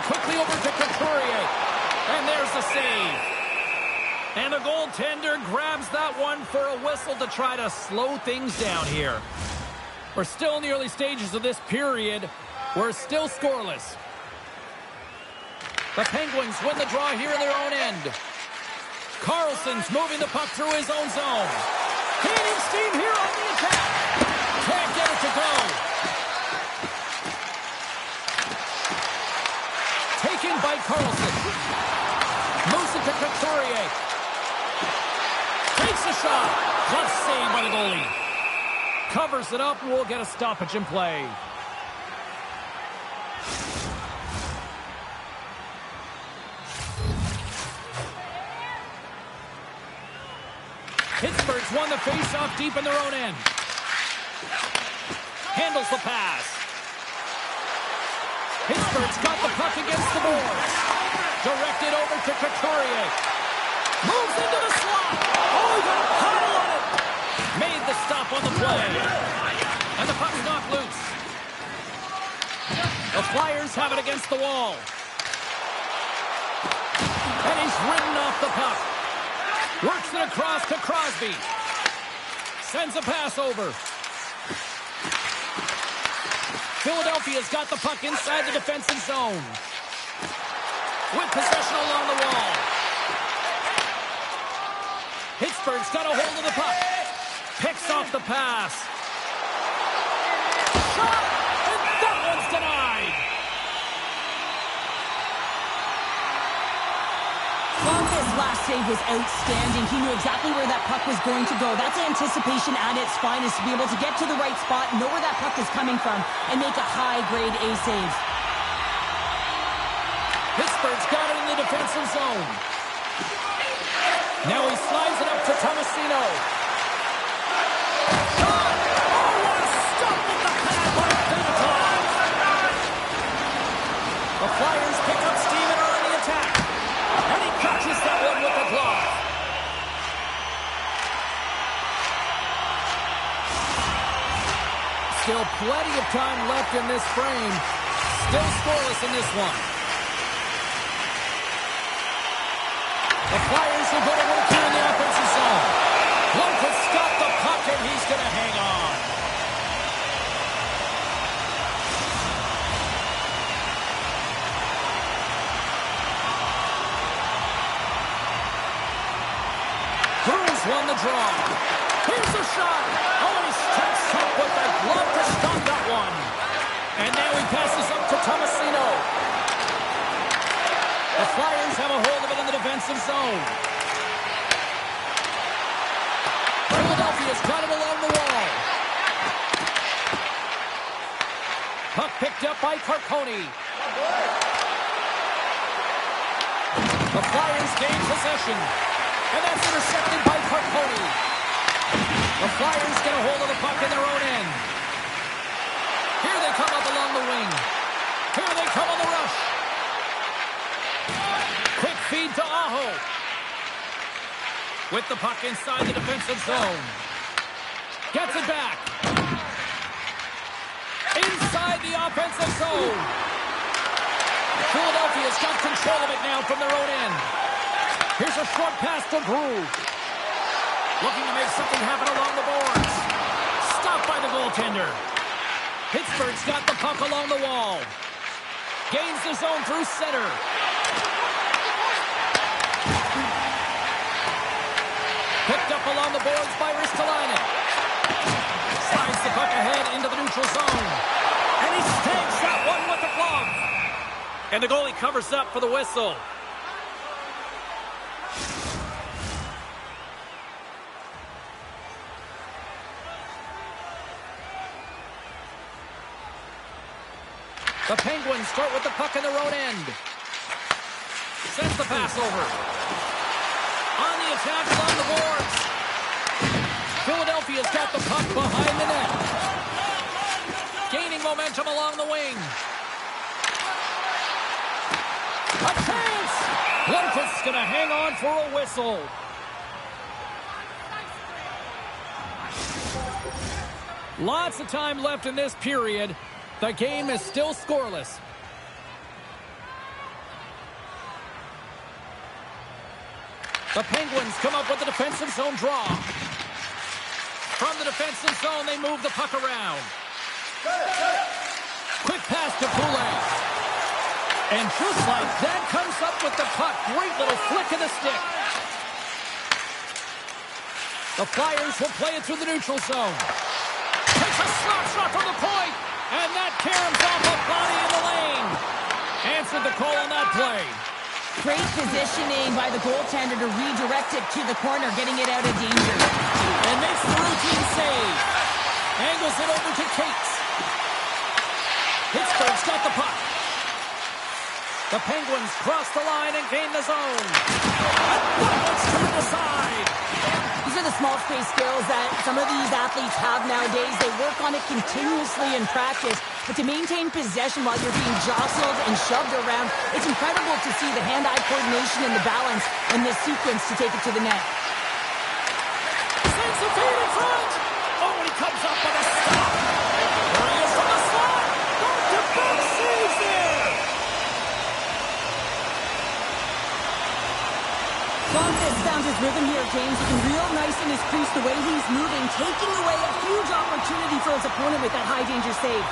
quickly over to Couturier. And there's the save. And the goaltender grabs that one for a whistle to try to slow things down here. We're still in the early stages of this period. We're still scoreless. The Penguins win the draw here in their own end. Carlson's moving the puck through his own zone. Gaining steam here on the attack. Can't get it to go. Taken by Carlson. Moves it to Couturier. Takes a shot. Just saved by the goalie. Covers it up and we'll get a stoppage in play. Pittsburgh's won the face-off deep in their own end. Handles the pass. Pittsburgh's got the puck against the boards. Directed over to Couturier. Moves into the slot. Oh, he got a paddle on it. Made the stop on the play. And the puck's knocked loose. The Flyers have it against the wall. And he's ridden off the puck. Works it across to Crosby. Sends a pass over. Philadelphia's got the puck inside the defensive zone. With possession along the wall. Pittsburgh's got a hold of the puck. Picks off the pass. Shot! And that one's denied. His last save was outstanding. He knew exactly where that puck was going to go. That's anticipation at its finest, to be able to get to the right spot, know where that puck is coming from, and make a high-grade A save. Pittsburgh's got it in the defensive zone. Now he slides it up to Tomasino. Shot! Oh, what a stop with the pad by Benatar. The Flyers pick up steam and are on the attack. And he catches that one with the glove. Still plenty of time left in this frame. Still scoreless in this one. The Flyers are going to work here in the offensive zone. One could stop the puck and he's going to hang on. Bruins won the draw. Here's a shot. Oh, he steps up with the glove to stop that one. And now he passes up to Tomasino. The Flyers have a hold of it in the defensive zone. Philadelphia's got it along the wall. Puck picked up by Carcone. The Flyers gain possession. And that's intercepted by Carcone. The Flyers get a hold of the puck in their own end. Here they come up along the wing. Here they come on the rush. Quick feed to Aho. With the puck inside the defensive zone. Gets it back. Inside the offensive zone. Philadelphia's got control of it now from their own end. Here's a short pass to Groove. Looking to make something happen along the boards. Stopped by the goaltender. Pittsburgh's got the puck along the wall. Gains the zone through center. Picked up along the boards by Ristolainen. Slides the puck ahead into the neutral zone. And he stakes that one with the glove. And the goalie covers up for the whistle. The Penguins start with the puck in their own end. Sends the pass over. On the attack along the boards. Philadelphia's got the puck behind the net. Gaining momentum along the wing. A chance! Lundqvist's going to hang on for a whistle. Lots of time left in this period. The game is still scoreless. The Penguins come up with a defensive zone draw. From the defensive zone, they move the puck around. Quick pass to Poulet. And just like that, comes up with the puck. Great little flick of the stick. The Flyers will play it through the neutral zone. Takes a slap shot from the point. And that caroms off a body in the lane. Answered the call on that play. Great positioning by the goaltender to redirect it to the corner, getting it out of danger. And makes the routine save. Angles it over to Cates. Pittsburgh's got the puck. The Penguins cross the line and gain the zone. And that one's turned aside. These are the small space skills that some of these athletes have nowadays. They work on it continuously in practice. But to maintain possession while you're being jostled and shoved around, it's incredible to see the hand-eye coordination and the balance in this sequence to take it to the net. Sends the feed in front. Oh, and he comes up with a stop. There he is from the slot. Back-to-back saves there. Fontes found his rhythm here, James. Looking real nice in his crease, the way he's moving, taking away a huge opportunity for his opponent with that high-danger save.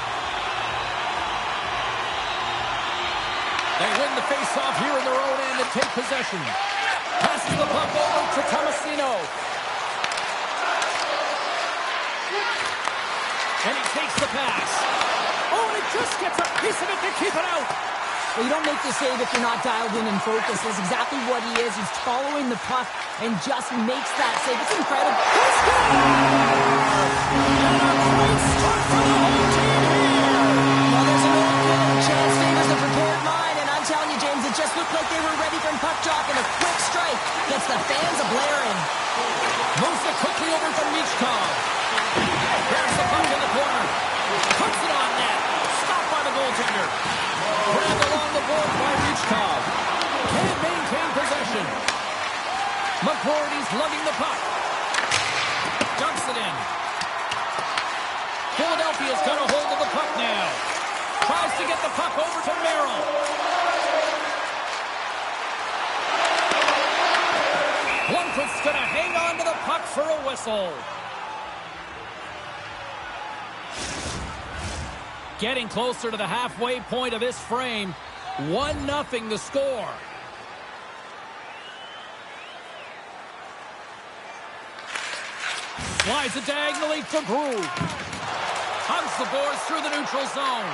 They win the face-off here in their own end and take possession. Passes the puck over to Tomasino. And he takes the pass. Oh, and he just gets a piece of it to keep it out. Well, you don't make the save if you're not dialed in and focused. That's exactly what he is. He's following the puck and just makes that save. It's incredible. He's got it! And a great start for the whole team here. Well, there's an old good chance favors the prepared mind, and I'm telling you, James, it just looked like they were ready for a puck drop, and a quick strike gets the fans a-blaring. Moves it quickly over from Michkov. There's the puck in the corner. Puts it on net. Stopped by the goaltender. Grabbed along the board by Michkov. Can't maintain possession. McGroarty's lugging the puck. Dumps it in. Philadelphia's got a hold of the puck now. Tries to get the puck over to Merrill. Lundqvist's going to hang on to the puck for a whistle. Getting closer to the halfway point of this frame. 1-0 the score. Slides it diagonally for Groove. Hugs the boards through the neutral zone.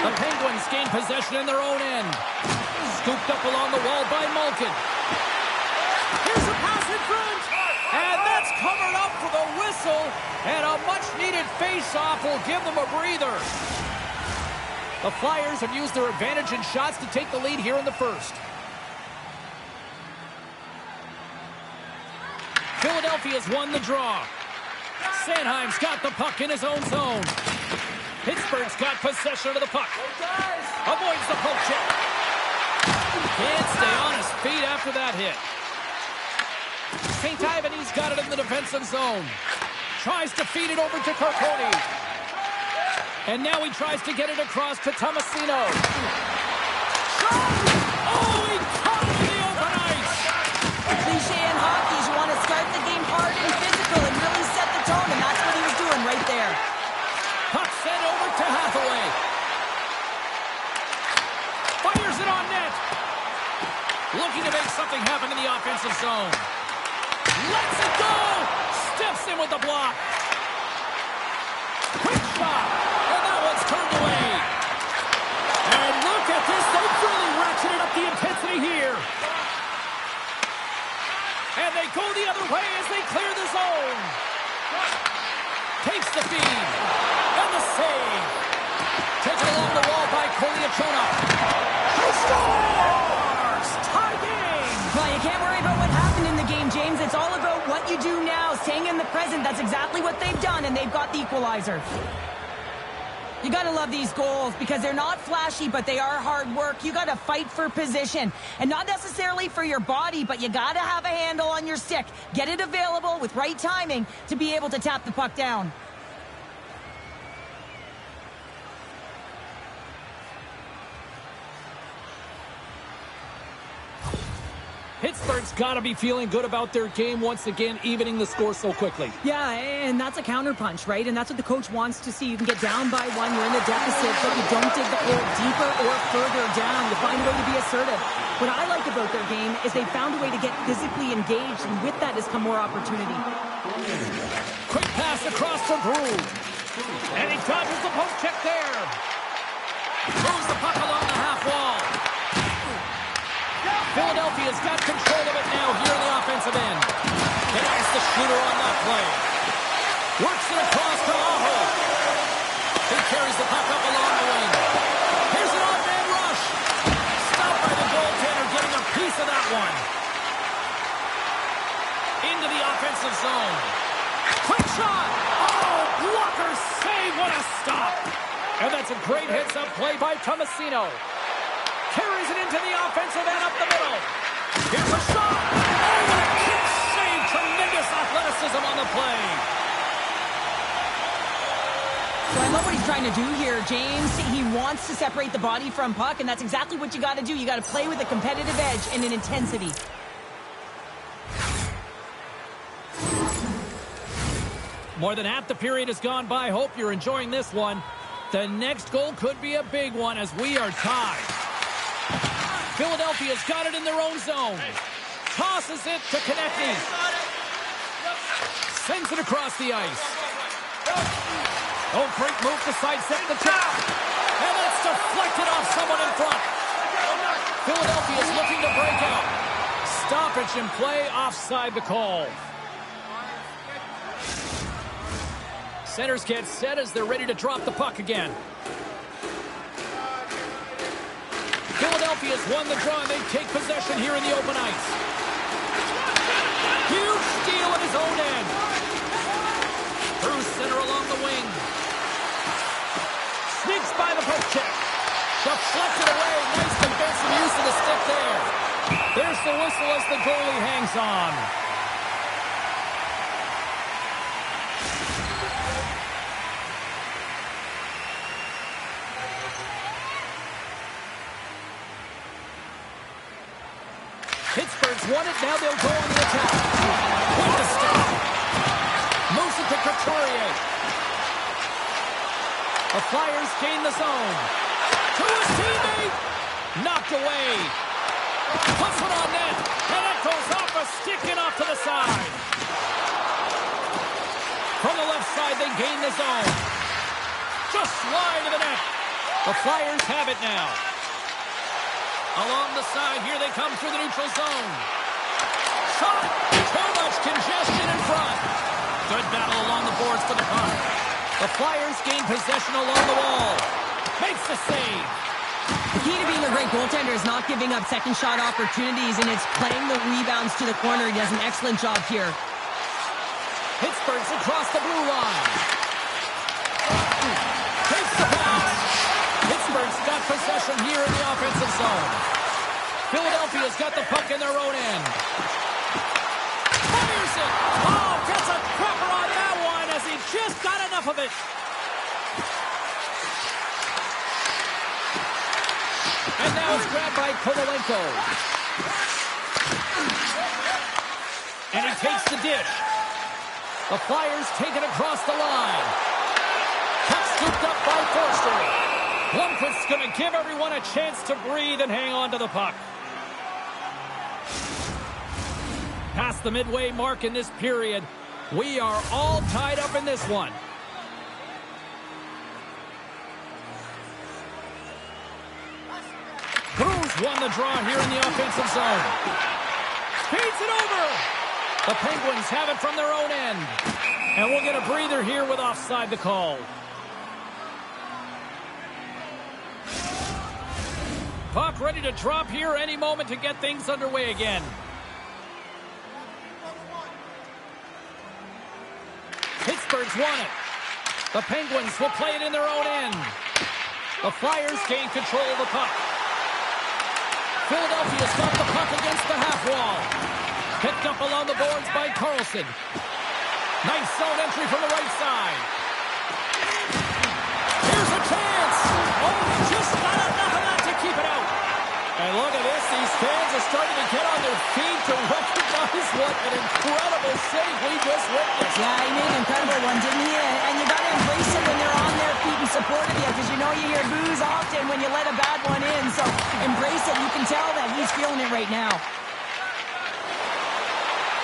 The Penguins gain possession in their own end. Scooped up along the wall by Malkin. Here's a pass in front. And that's covered up for the whistle. And a much-needed face-off will give them a breather. The Flyers have used their advantage in shots to take the lead here in the first. Philadelphia's won the draw. Sanheim's got the puck in his own zone. Pittsburgh's got possession of the puck. Avoids the poke check. Can't stay on his feet after that hit. St. Ivan's got it in the defensive zone. Tries to feed it over to Carconi. And now he tries to get it across to Tomasino. Shot! Oh, he caught it in the open ice! Cliche in hockey is you want to start the game hard and physical and really set the tone, and that's what he was doing right there. Puck sent over to Hathaway. Fires it on net. Looking to make something happen in the offensive zone. Lets it go! Steps in with the block. Quick shot! And that one's turned away. And look at this. They've really ratcheted up the intensity here. And they go the other way as they clear the zone. Takes the feed. And the save. Taken along the wall by Koliachonov. He scores! Tie game! Well, you can't worry about what happened in the game, James. It's all about what you do now, staying in the present. That's exactly what they've done, and they've got the equalizer. You got to love these goals because they're not flashy, but they are hard work. You got to fight for position, and not necessarily for your body, but you got to have a handle on your stick. Get it available with right timing to be able to tap the puck down. Pittsburgh's got to be feeling good about their game once again, evening the score so quickly. Yeah, and that's a counterpunch, right? And that's what the coach wants to see. You can get down by one, you're in the deficit, but you don't dig the hole deeper or further down. You find a way to be assertive. What I like about their game is they found a way to get physically engaged, and with that has come more opportunity. Quick pass across for Groove. And he dodges the post check there. Moves the puck along the half wall. Philadelphia's got control of it now here in the offensive end. And that's the shooter on that play. Works it across to Aho. He carries the puck up along the wing. Here's an odd-man rush. Stopped by the goaltender, getting a piece of that one. Into the offensive zone. Quick shot. Oh, blocker save. What a stop. And that's a great heads-up play by Tomasino. Carries it into the offensive end up the middle. Here's a shot. Oh, what a kick save. Tremendous athleticism on the play. So I love what he's trying to do here, James. He wants to separate the body from puck, and that's exactly what you got to do. You got to play with a competitive edge and an intensity. More than half the period has gone by. Hope you're enjoying this one. The next goal could be a big one as we are tied. Philadelphia's got it in their own zone. Tosses it to Konechny. Sends it across the ice. Oh, great move to sidestep the trap. And that's deflected off someone in front. Philadelphia's looking to break out. Stoppage in play, offside the call. Centers get set as they're ready to drop the puck again. Philadelphia's won the draw, and they take possession here in the open ice. Huge steal at his own end. Through center along the wing. Sneaks by the poke check. Deflected away. Nice defensive use of the stick there. There's the whistle as the goalie hangs on. Pittsburgh's won it. Now they'll go on the attack. With the stick. Moves it to Couturier. The Flyers gain the zone. To his teammate. Knocked away. Puts it on net. And it goes off a stick and off to the side. From the left side, they gain the zone. Just wide of the net. The Flyers have it now. Along the side, here they come through the neutral zone. Shot! Too much congestion in front. Good battle along the boards for the puck. The Flyers gain possession along the wall. Makes the save. The key to being a great goaltender is not giving up second shot opportunities, and it's playing the rebounds to the corner. He does an excellent job here. Pittsburgh's across the blue line. Takes the pass. Pittsburgh's got possession here in the offensive zone. Philadelphia's got the puck in their own end. Fires it. Oh, gets a cropper on that one as he just got enough of it. And now it's grabbed by Kovalenko. And he takes the dish. The Flyers take it across the line. Puck scooped up by Forster. Blomqvist's going to give everyone a chance to breathe and hang on to the puck. Past the midway mark in this period, we are all tied up in this one. Cruz won the draw here in the offensive zone. Speeds it over. The Penguins have it from their own end. And we'll get a breather here with offside the call. Puck ready to drop here any moment to get things underway again. Pittsburgh's won it. The Penguins will play it in their own end. The Flyers gain control of the puck. Philadelphia's got the puck against the half wall. Picked up along the boards by Carlson. Nice zone entry from the right side. Here's a chance. Oh, just not enough of that to keep it out. And look at this. These fans are starting to get on their feet to recognize what an incredible save we just witnessed. Yeah, he made an incredible one, didn't he? And you got to embrace it when they're on their feet in support of you, because you know you hear boos often when you let a bad one in. So embrace it. You can tell that he's feeling it right now.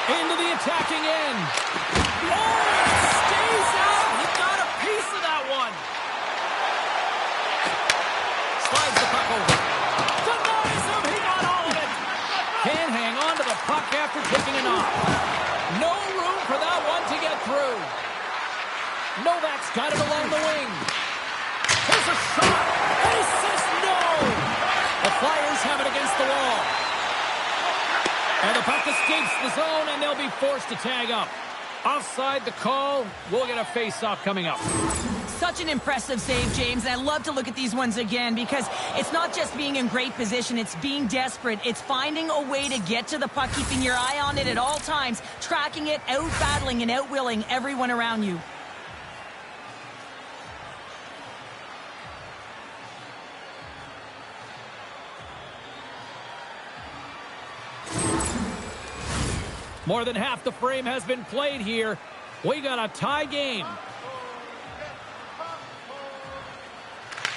Into the attacking end. Oh, it stays out. He got a piece of that one. Slides the puck over. Denies him. He got all of it. Can't hang on to the puck after taking a knock. No room for that one to get through. Novak's got it along the wing. Here's a shot. And he says no. The Flyers have it against the wall. And the puck escapes the zone, and they'll be forced to tag up. Offside the call. We'll get a face-off coming up. Such an impressive save, James. And I love to look at these ones again because it's not just being in great position. It's being desperate. It's finding a way to get to the puck, keeping your eye on it at all times, tracking it, out-battling and out-willing everyone around you. More than half the frame has been played here. We got a tie game.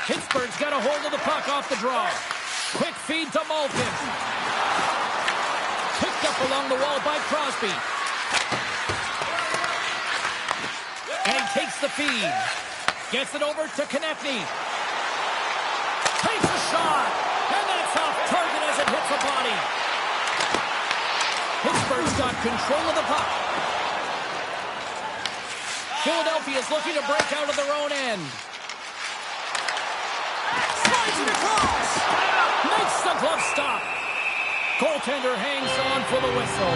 Pittsburgh's got a hold of the puck off the draw. Quick feed to Malkin. Picked up along the wall by Crosby. And he takes the feed. Gets it over to Konechny. Takes a shot. And that's off target as it hits a body. Pittsburgh's got control of the puck. Philadelphia's looking to break out of their own end. Slides it across. Makes the glove stop. Goaltender hangs on for the whistle.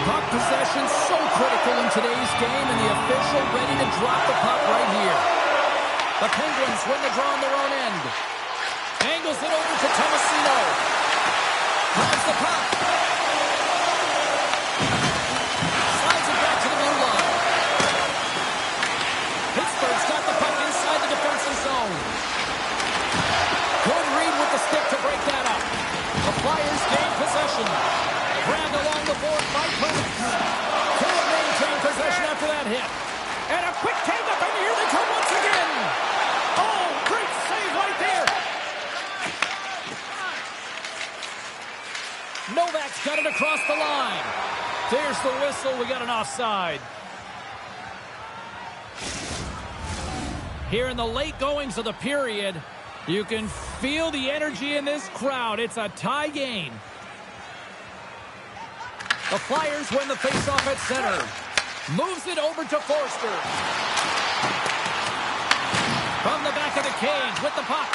Puck possession so critical in today's game, and the official ready to drop the puck right here. The Penguins win the draw on their own end. Angles it over to Tomasino. Grabs the puck. Slides it back to the blue line. Pittsburgh's got the puck inside the defensive zone. Good read with the stick to break that up. The Flyers gain possession. Grabbed along the board by Perkins. Can't maintain possession after that hit. And a quick take up, and here they come once again. Oh, great save right there. Novak's got it across the line. There's the whistle. We got an offside. Here in the late goings of the period, you can feel the energy in this crowd. It's a tie game. The Flyers win the faceoff at center. Moves it over to Forster. From the back of the cage with the puck.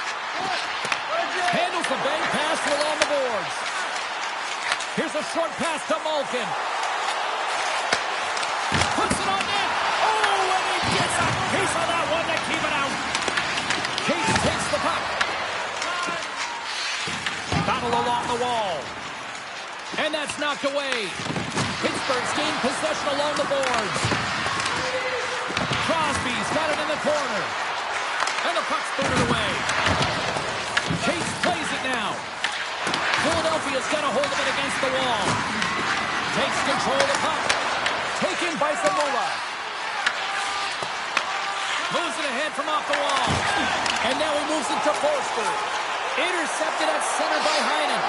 Handles the bank pass along the boards. Here's a short pass to Malkin. Puts it on net. Oh, and he gets a piece of that one to keep it out. Case takes the puck. Battle along the wall. And that's knocked away. Pittsburgh's gained possession along the boards. Crosby's got it in the corner. And the puck's booted away. Case plays it now. Philadelphia's got a hold of it against the wall. Takes control of the puck. Taken by Zamula. Moves it ahead from off the wall. And now he moves it to Forster. Intercepted at center by Heinen.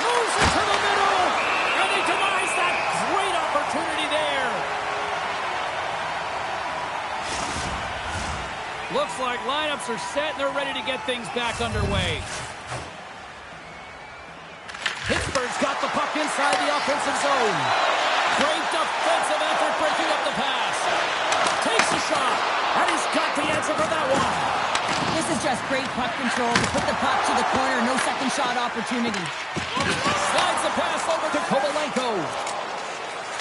Moves it to the middle. And he denies that great opportunity there. Looks like lineups are set and they're ready to get things back underway. Pittsburgh's got the puck inside the offensive zone. Great defensive effort breaking up the pass. Takes a shot, and he's got the answer for that one. This is just great puck control to put the puck to the corner. No second shot opportunity. Slides the pass over to Kovalenko.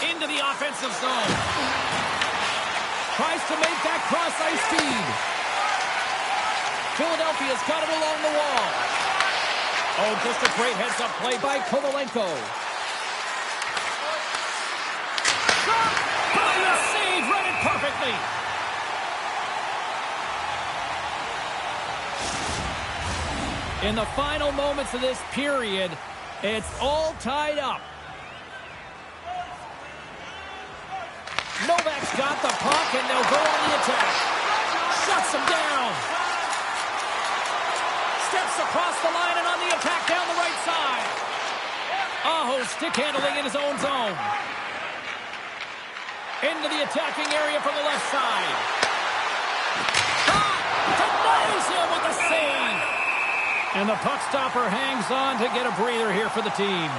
Into the offensive zone. Tries to make that cross-ice feed. Philadelphia's got it along the wall. Oh, just a great heads-up play by Kovalenko. Shot by a save, read it perfectly. In the final moments of this period, it's all tied up. Novak's got the puck, and they'll go on the attack. Shuts him down. Steps across the line and on the attack down the right side. Aho stick handling in his own zone. Into the attacking area from the left side. Shot! Denies him with a save. And the puck stopper hangs on to get a breather here for the team.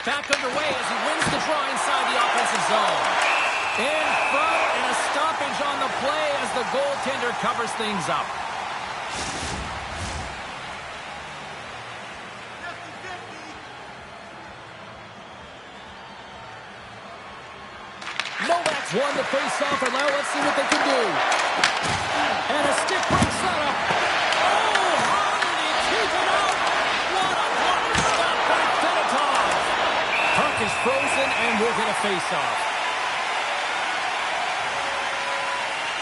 Back underway as he wins the draw inside the offensive zone. In front, and a stoppage on the play as the goaltender covers things up. Novak's won the face-off, and now let's see what they can do. And a stick breaks that up. Oh, how did he keep it out? What a blocker stop by Fedotov. Puck is frozen, and we'll get a face-off.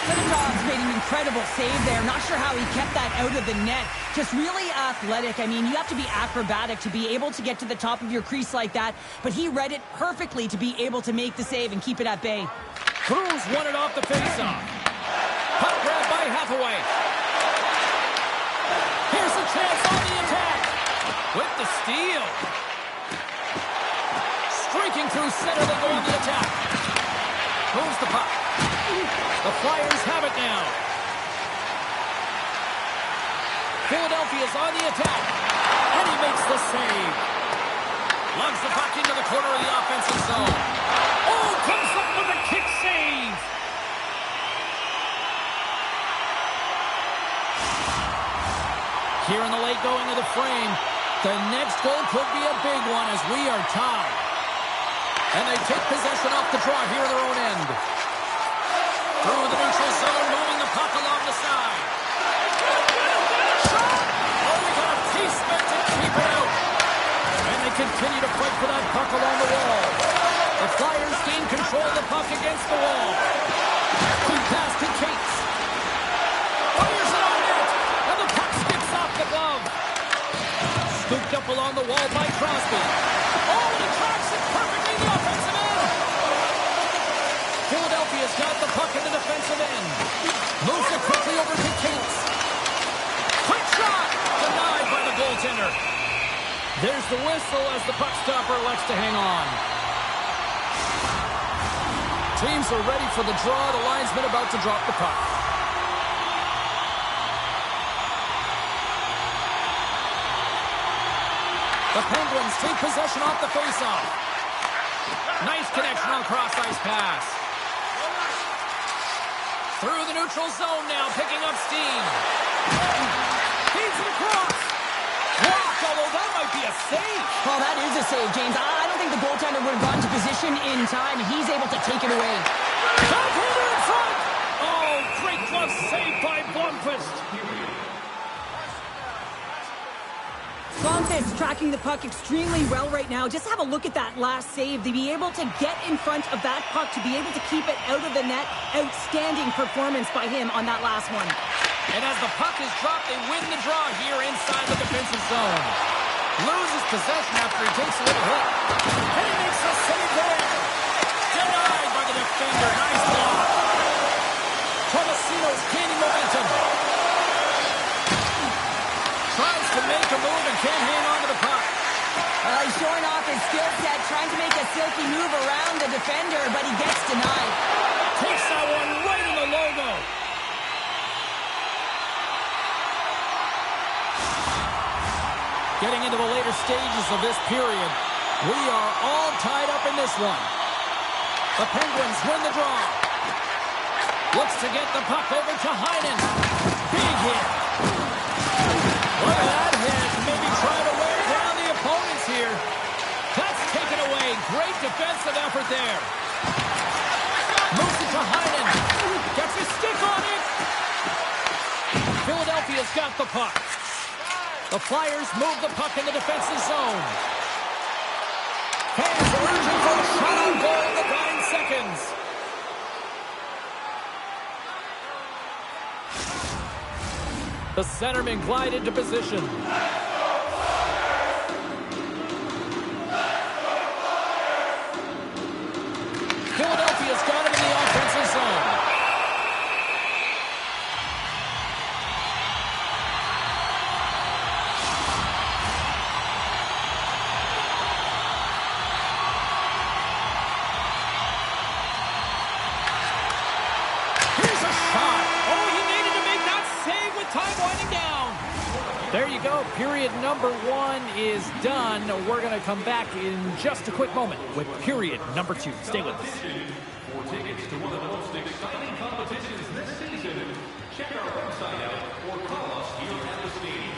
Fedotov's made an incredible save there. Not sure how he kept that out of the net. Just really athletic. I mean, you have to be acrobatic to be able to get to the top of your crease like that, but he read it perfectly to be able to make the save and keep it at bay. Cruz won it off the face-off. Puck grabbed by Hathaway. Here's a chance on the attack. With the steal. Streaking through center, they go on the attack. Moves the puck. The Flyers have it now. Philadelphia's on the attack. And he makes the save. Lugs the puck into the corner of the offensive zone. Oh, comes up with a kick save. Here in the late going of the frame. The next goal could be a big one as we are tied. And they take possession off the draw here in their own end. Through the neutral zone, moving the puck along the side. Shot! Oh, we got a piece meant to keep it out. And they continue to fight for that puck along the wall. The Flyers gain control of the puck against the wall. Quick pass to Cates. Fires it on net. And the puck skips off the glove. Scooped up along the wall by Crosby. Oh, and he tracks it perfectly in the offensive end. Philadelphia's got the puck in the defensive end. Moves it quickly over to Cates. Quick shot! Denied by the goaltender. There's the whistle as the puck stopper elects to hang on. Teams are ready for the draw. The linesman about to drop the puck. The Penguins take possession off the faceoff. Nice connection on cross-ice pass. Through the neutral zone now, picking up steam. Feeds it across. Blocked, although that might be a save. Well, that is a save, James. I don't think the goaltender would have gotten to position in time, and he's able to take it away. Goaltender in front. Oh, great glove save by Blomqvist. Blomqvist tracking the puck extremely well right now. Just have a look at that last save. To be able to get in front of that puck, to be able to keep it out of the net, outstanding performance by him on that last one. And as the puck is dropped, they win the draw here inside the defensive zone. Loses possession after he takes a little hit. And he makes a save there. Denied by the defender. Nice block. Tomasino's gaining momentum. Tries to make a move and can't hang on to the puck. He's showing off his skill set, trying to make a silky move around the defender, but he gets denied. Takes that one right in the logo. Getting into the later stages of this period, we are all tied up in this one. The Penguins win the draw. Looks to get the puck over to Heinen. Big hit. Look at that hit. Maybe try to wear down the opponents here. That's taken away. Great defensive effort there. Moves it to Heinen. Gets his stick on it. Philadelphia's got the puck. The Flyers move the puck in the defensive zone. Fans are urging for a shot on goal in the dying seconds. The centerman glide into position. Philadelphia's got him in the offensive zone. Here's a shot. Oh, he needed to make that save with time winding down. There you go. Period number 1 is done. We're going to come back in just a quick moment with period number 2. Stay with us. For tickets to one of the most exciting competitions this season, check our website out or call us here at the stadium.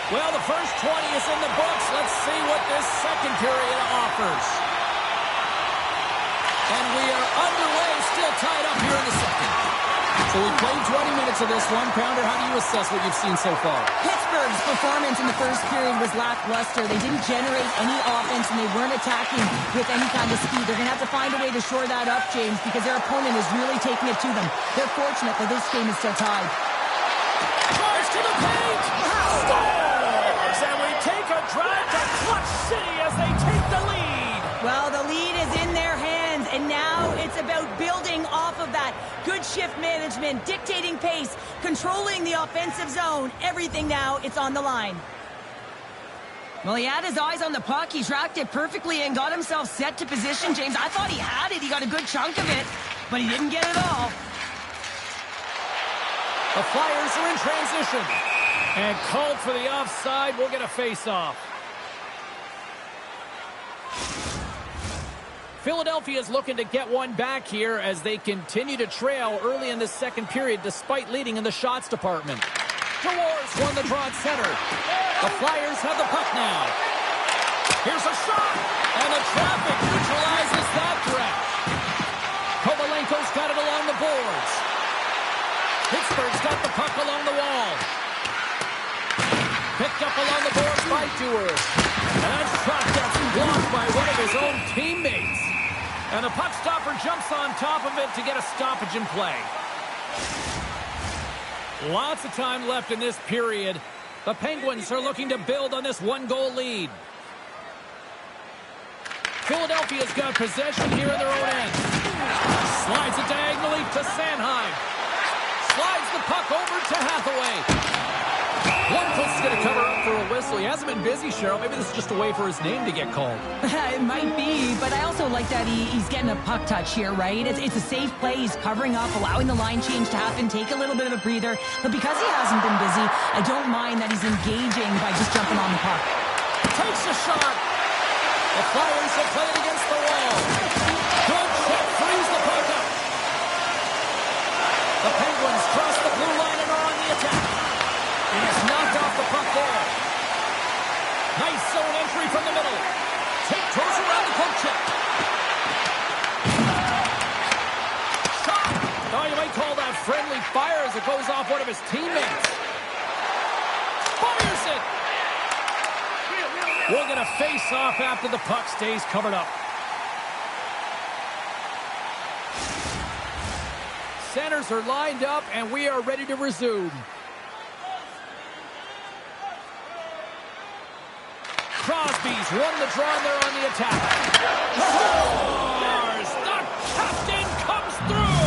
Well, the first 20 is in the books. Let's see what this second period offers. And we are underway, still tied up here in the second. So we played 20 minutes of this one. Pounder, how do you assess what you've seen so far? Pittsburgh's performance in the first period was lackluster. They didn't generate any offense, and they weren't attacking with any kind of speed. They're going to have to find a way to shore that up, James, because their opponent is really taking it to them. They're fortunate that this game is still tied. Charge to the paint! Scores! And we take a drive to Clutch City as they take the lead. Well, the lead is in their hands, and now it's about building off of that. Good shift management, dictating pace, controlling the offensive zone. Everything now, it's on the line. Well, he had his eyes on the puck. He tracked it perfectly and got himself set to position, James. I thought he had it. He got a good chunk of it, but he didn't get it all. The Flyers are in transition. And called for the offside. We'll get a face-off. Philadelphia is looking to get one back here as they continue to trail early in the second period despite leading in the shots department. Dewars won the draw at center. The Flyers have the puck now. Here's a shot, and the traffic neutralizes that threat. Kovalenko's got it along the boards. Pittsburgh's got the puck along the wall. Picked up along the boards by Dewars. And that shot gets blocked by one of his own teammates. And the puck stopper jumps on top of it to get a stoppage in play. Lots of time left in this period. The Penguins are looking to build on this one-goal lead. Philadelphia's got possession here in their own end. Slides it diagonally to Sanheim. Slides the puck over to Hathaway. Lundqvist's going to cover up for a whistle. He hasn't been busy, Cheryl. Maybe this is just a way for his name to get called. It might be, but I also like that he's getting a puck touch here, right? It's a safe play. He's covering up, allowing the line change to happen, take a little bit of a breather. But because he hasn't been busy, I don't mind that he's engaging by just jumping on the puck. Takes a shot. The Flyers have played against the wall. Good check, frees the puck up. The Penguins cross the blue line and are on the attack. And he's knocked off the puck there. Nice zone entry from the middle. Tiptoes around the poke check. Shot. Oh, you might call that friendly fire as it goes off one of his teammates. Fires it. We'll get a face-off after the puck stays covered up. Centers are lined up, and we are ready to resume. Crosby's won the draw, and they're on the attack. Scores! The captain comes through!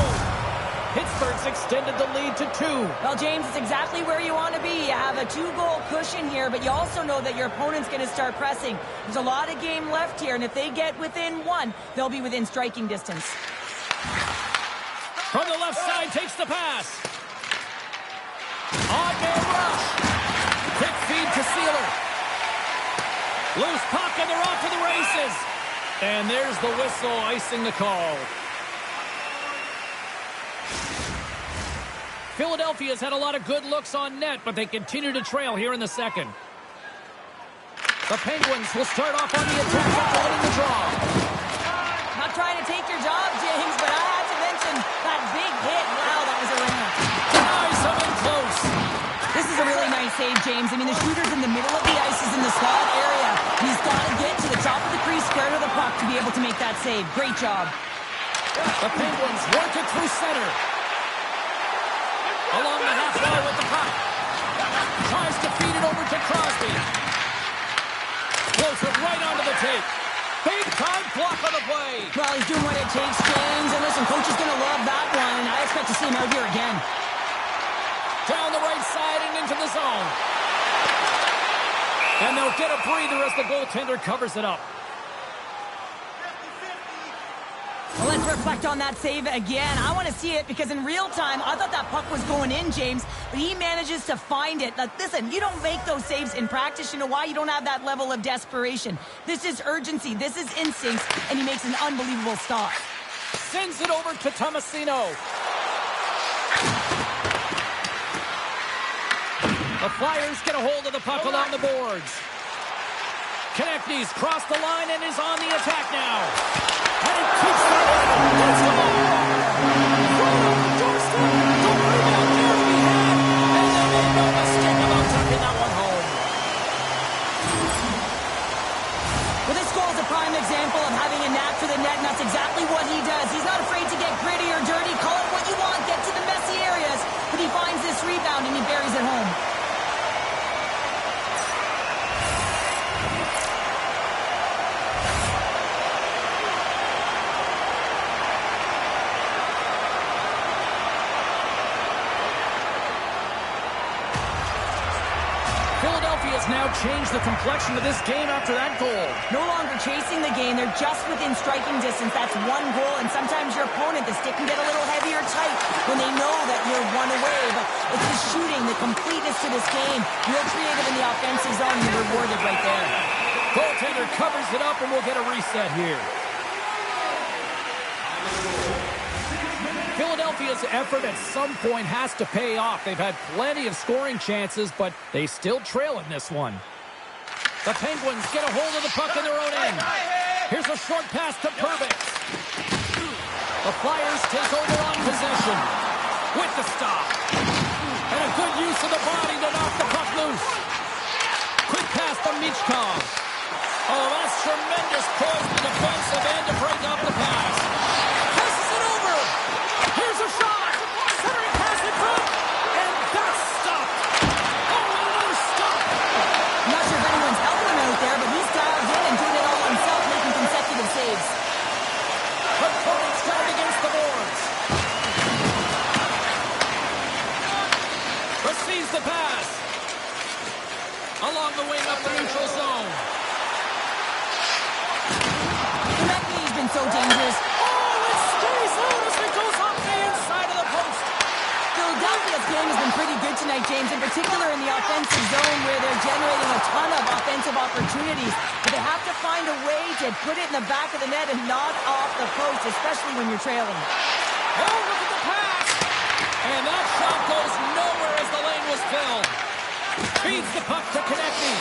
Pittsburgh's extended the lead to 2. Well, James, it's exactly where you want to be. You have a 2-goal cushion here, but you also know that your opponent's going to start pressing. There's a lot of game left here, and if they get within 1, they'll be within striking distance. From the left side, takes the pass. On-man rush. Quick feed to Sealer. Loose puck, and they're off to the races. And there's the whistle, icing the call. Philadelphia's had a lot of good looks on net, but they continue to trail here in the second. The Penguins will start off on the attack after winning the draw. Not trying to take your job, James, but I had to mention that big hit. Wow, that was a ramp. Nice, up and close. This is a really nice save, James. I mean, the shooter's in the middle of the ice, is in the slot area. He's got to get to the top of the crease, square to the puck to be able to make that save. Great job. The Penguins work it through center. Along the half wall with the puck. Tries to feed it over to Crosby. Floats it right onto the tape. Big time block on the play. Well, he's doing what it takes, James. And listen, coach is going to love that one. I expect to see him out here again. Down the right side and into the zone. And they'll get a breather as the goaltender covers it up. Well, let's reflect on that save again. I want to see it because in real time, I thought that puck was going in, James, but he manages to find it. Like, listen, you don't make those saves in practice. You know why? You don't have that level of desperation. This is urgency. This is instincts, and he makes an unbelievable stop. Sends it over to Tomasino. The Flyers get a hold of the puck along the boards. Konechny's crossed the line and is on the attack now. And it keeps it in. Let's go! Right on the doorstep. The rebound there to be had. And they made no mistake about tucking that one home. Well, this goal is a prime example of having a knack for the net, and that's exactly what he does. He's not afraid to get gritty or dirty. Call it what you want. Get to the messy areas. But he finds this rebound and he buries it home. Philadelphia has now changed the complexion of this game after that goal. No longer chasing the game. They're just within striking distance. That's one goal, and sometimes your opponent, the stick can get a little heavier tight when they know that you're one away. But it's the shooting, the completeness to this game. Real creative in the offensive zone, and you're rewarded right there. Goaltender covers it up, and we'll get a reset here. Philadelphia's effort at some point has to pay off. They've had plenty of scoring chances, but they still trail in this one. The Penguins get a hold of the puck in their own end. Here's a short pass to Perbix. The Flyers take over on possession. With the stop. And a good use of the body to knock the puck loose. Quick pass to Michkov. Oh, that's tremendous push to the defensive end to break up the pass. Passes it over. Here's a shot. Centering pass in front. And that's stopped. Oh, another stop. I'm not sure if anyone's helping him out there, but he's dialed in and doing it all himself, making consecutive saves. Opponents got it against the boards. Receives the pass. Along the wing up the neutral zone. Konechny's been so dangerous. Oh, it stays out as it goes off the inside of the post. Philadelphia's game has been pretty good tonight, James, in particular in the offensive zone where they're generating a ton of offensive opportunities. But they have to find a way to put it in the back of the net and not off the post, especially when you're trailing. Oh, look at the pass. And that shot goes nowhere as the lane was filled. Feeds the puck to Konechny.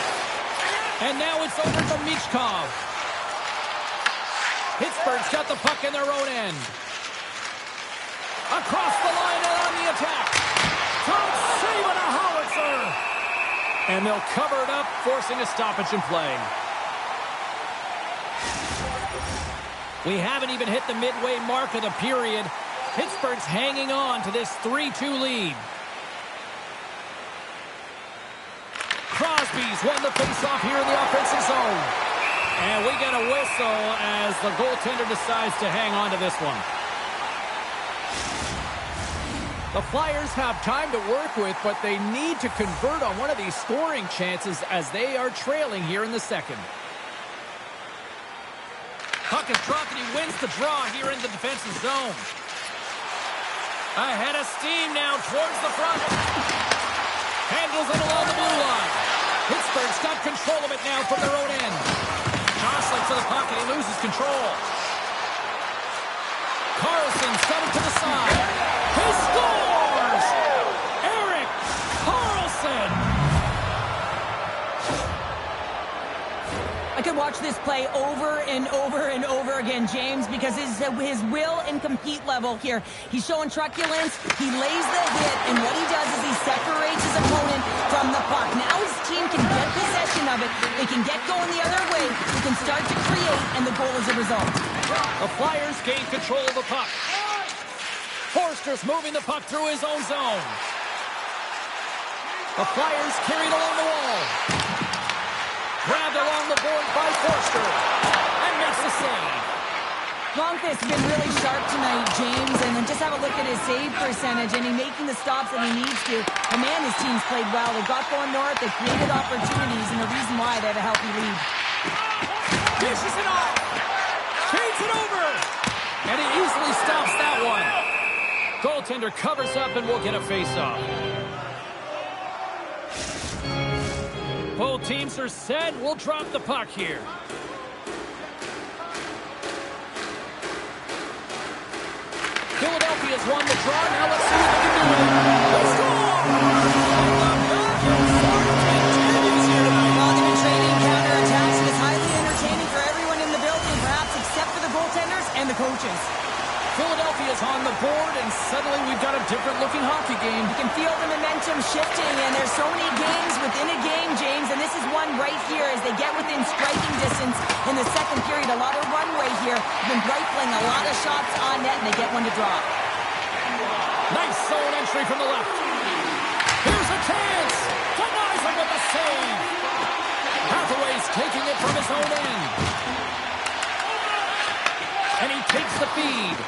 And now it's over to Michkov. Pittsburgh's got the puck in their own end. Across the line and on the attack. Top save and a howitzer. And they'll cover it up, forcing a stoppage in play. We haven't even hit the midway mark of the period. Pittsburgh's hanging on to this 3-2 lead. Crosby's won the faceoff here in the offensive zone. And we get a whistle as the goaltender decides to hang on to this one. The Flyers have time to work with, but they need to convert on one of these scoring chances as they are trailing here in the second. Puck is dropped and he wins the draw here in the defensive zone. Ahead of steam now towards the front. Handles it along the blue line. Pittsburgh's got control of it now from their own end. Jostling to the puck and he loses control. Carlson sent it to the side. He scores! Erik Karlsson! I could watch this play over and over and over again, James, because his will and compete level here. He's showing truculence. He lays the hit, and what he does is he separates his opponent from the puck. Now his team can get possession of it. They can get going the other way. They can start to create, and the goal is a result. The Flyers gain control of the puck. Forster's moving the puck through his own zone. The Flyers carried along the wall. Grabbed along the board by Forster. And makes the save. Longfist's been really sharp tonight, James, and then just have a look at his save percentage, and he's making the stops that he needs to. And man, his team's played well. They got going north, they created opportunities, and the reason why they have a healthy lead. Dishes it off. Feeds it over. And he easily stops that one. Goaltender covers up and we'll get a face-off. Both teams are set. We'll drop the puck here. Philadelphia's won the draw. Now let's see if they can do it. They score! coaches. Philadelphia's on the board, and suddenly we've got a different-looking hockey game. You can feel the momentum shifting, and there's so many games within a game, James, and this is one right here as they get within striking distance in the second period. A lot of runway here. Been rifling a lot of shots on net, and they get one to drop. Nice zone entry from the left. Here's a chance. Denies him with a save. Hathaway's taking it from his own end. And he takes the feed.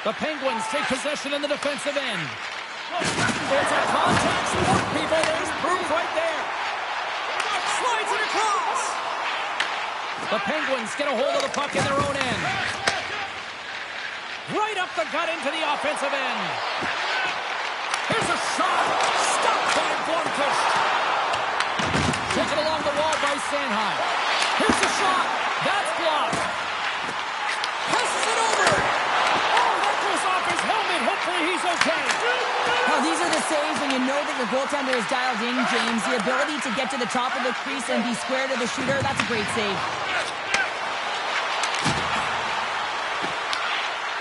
The Penguins take possession in the defensive end. It's a contact sport, people. There's proof right there. Slides it across. The Penguins get a hold of the puck in their own end. Right up the gut into the offensive end. Here's a shot. Stopped by Blomqvist. Taken along the wall by Sanheim. Here's a shot. That's blocked. Passes it over. Oh, that goes off his helmet. Hopefully he's okay. Well, these are the saves when you know that your goaltender is dialed in, James. The ability to get to the top of the crease and be square to the shooter, that's a great save.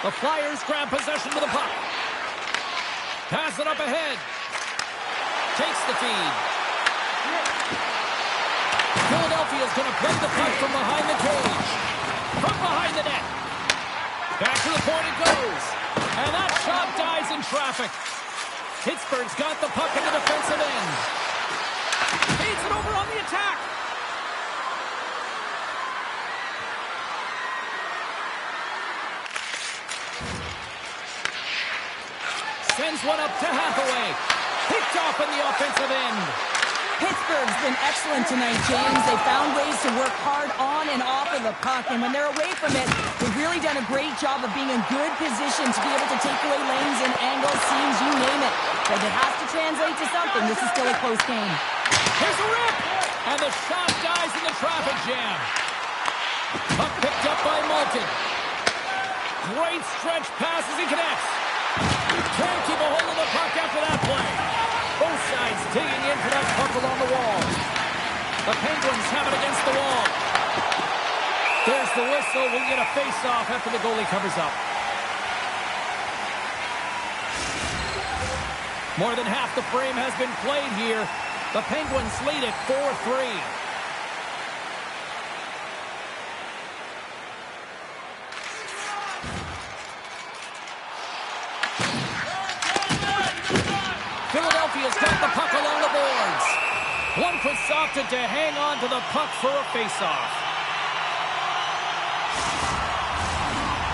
The Flyers grab possession to the puck. Pass it up ahead. Takes the feed. Philadelphia's going to play the puck from behind the cage. From behind the net. Back to the point it goes. And that shot dies in traffic. Pittsburgh's got the puck in the defensive end. Feeds it over on the attack. Sends one up to Hathaway. Picked off in the offensive end. Pittsburgh's been excellent tonight, James. They found ways to work hard on and off of the puck, and when they're away from it, they've really done a great job of being in good position to be able to take away lanes and angles, seams, you name it. But it has to translate to something. This is still a close game. Here's a rip! And the shot dies in the traffic jam. Puck picked up by Malkin. Great stretch pass as he connects. Can't keep a hold of the puck after that play. Both sides digging in for that puck along the wall. The Penguins have it against the wall. There's the whistle. We'll get a face-off after the goalie covers up. More than half the frame has been played here. The Penguins lead it 4-3. Philadelphia's got the puck along the boards. Blomqvist opted to hang on to the puck for a face-off.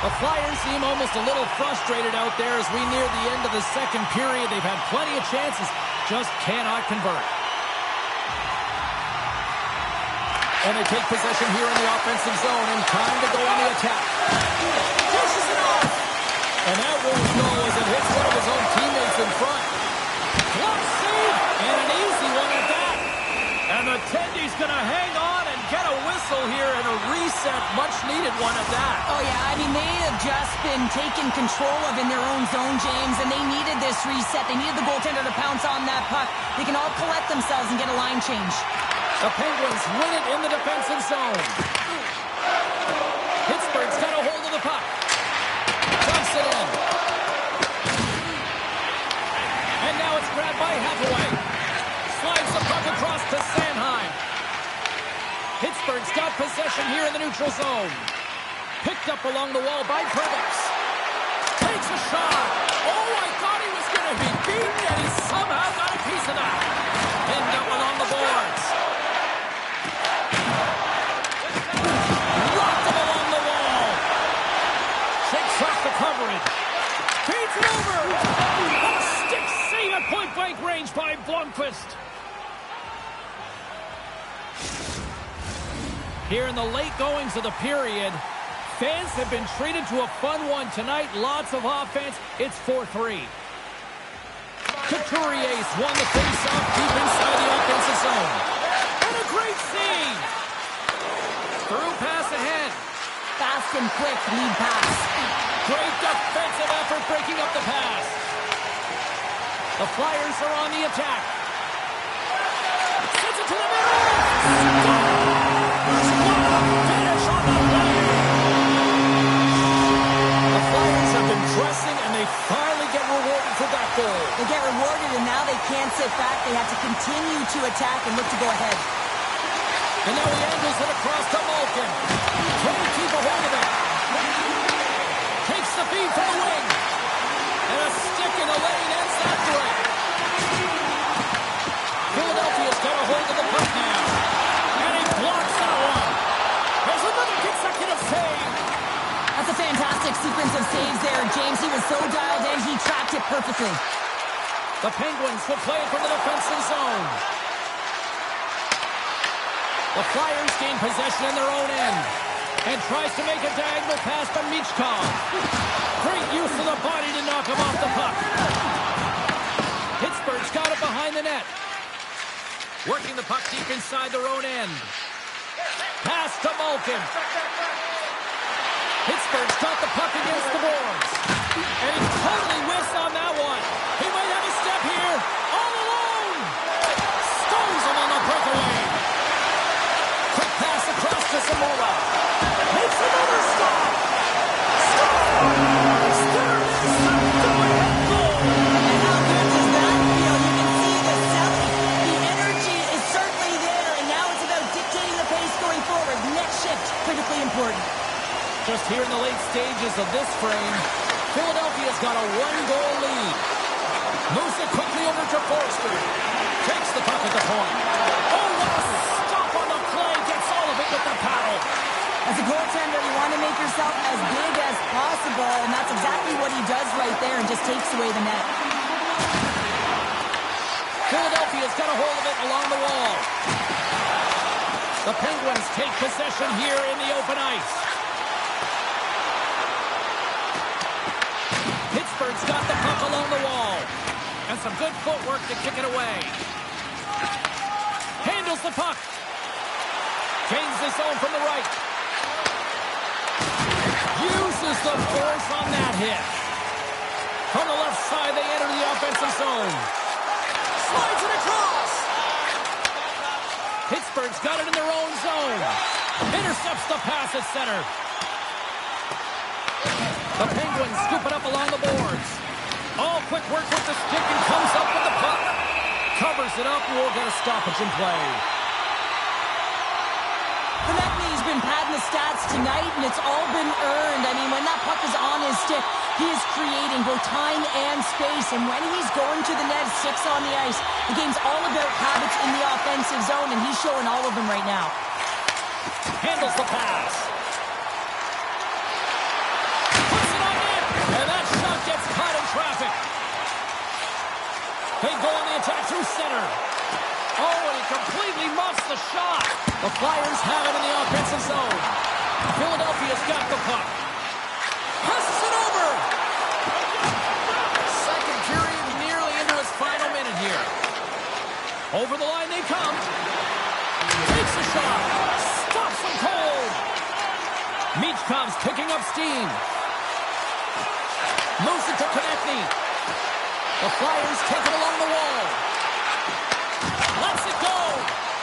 The Flyers seem almost a little frustrated out there as we near the end of the second period. They've had plenty of chances, just cannot convert. And they take possession here in the offensive zone, and time to go on the attack. Dishes it off! And that won't go as it hits one of his own teammates in front. Glove save, and an easy one at that. And the Tendy's going to hang on and get a whistle here and a reset, much-needed one at that. Oh, yeah, I mean, they have just been taken control of in their own zone, James, and they needed this reset. They needed the goaltender to pounce on that puck. They can all collect themselves and get a line change. The Penguins win it in the defensive zone. Pittsburgh's got a hold of the puck. Dumps it in. And now it's grabbed by Hathaway. Slides the puck across to Sanheim. Pittsburgh's got possession here in the neutral zone. Picked up along the wall by Krivets. Takes a shot. Oh, I thought he was going to be beaten, and he somehow got a piece of that. Pinned up along the boards. Rocked him along the wall. Shakes off the coverage. Feeds it over. A stick save at point-blank range by Blomqvist. Here in the late goings of the period, fans have been treated to a fun one tonight. Lots of offense. It's 4-3. Couturier's won the face-off deep inside the offensive zone. And a great save. Through pass ahead. Fast and quick lead pass. Great defensive effort breaking up the pass. The Flyers are on the attack. Sends it to the middle. Finish on the play. pressing, and they finally get rewarded for that goal. They get rewarded, and now they can't sit back. They have to continue to attack and look to go ahead. And now he angles it across to Malkin. Can he keep a hold of it? Takes the feed from the wing. And a stick in the lane ends that threat. Philadelphia's got a hold of the puck now. And he blocks that one. There's another consecutive save. That's a fantastic sequence of saves there, James. He was so dialed in, he tracked it perfectly. The Penguins will play it from the defensive zone. The Flyers gain possession in their own end. And tries to make a diagonal pass to Michkov. Great use of the body to knock him off the puck. Pittsburgh's got it behind the net. Working the puck deep inside their own end. Pass to Malkin. Pittsburgh's got the puck against the boards. And he totally whiffs on that one. He might have a step here. All alone. Stones him on the breakaway. Quick pass across to Samoa. Makes another stop. And how good does that feel? You can see the selling. The energy is certainly there, and now it's about dictating the pace going forward. Next shift, critically important. Just here in the late stages of this frame, Philadelphia's got a one-goal lead. Moves it quickly over to Forster. Takes the puck at the point. Oh, what a stop on the play. Gets all of it with the paddle. As a goaltender, you want to make yourself as big as possible, and that's exactly what he does right there and just takes away the net. Philadelphia's got a hold of it along the wall. The Penguins take possession here in the open ice. Pittsburgh's got the puck along the wall. And some good footwork to kick it away. Handles the puck. Gains the zone from the right. Uses the force on that hit. From the left side, they enter the offensive zone. Slides it across. Pittsburgh's got it in their own zone. Intercepts the pass at center. The Penguins scoop it up along the boards. All quick work with the stick and comes up with the puck. Covers it up and we'll get a stoppage in play. Konechny's been padding the stats tonight, and it's all been earned. I mean, when that puck is on his stick, he is creating both time and space. And when he's going to the net, 6 on the ice, the game's all about habits in the offensive zone, and he's showing all of them right now. Handles the pass. Puts it on in, and that shot gets caught in traffic. They go on the attack through center. Oh, and he completely muffs the shot. The Flyers have it in the offensive zone. Philadelphia's got the puck. Passes it over. Second period nearly into his final minute here. Over the line they come. Takes a shot. Stops him cold. Michkov's picking up steam. Moves it to Konechny. The Flyers take it along the wall. Lets it go.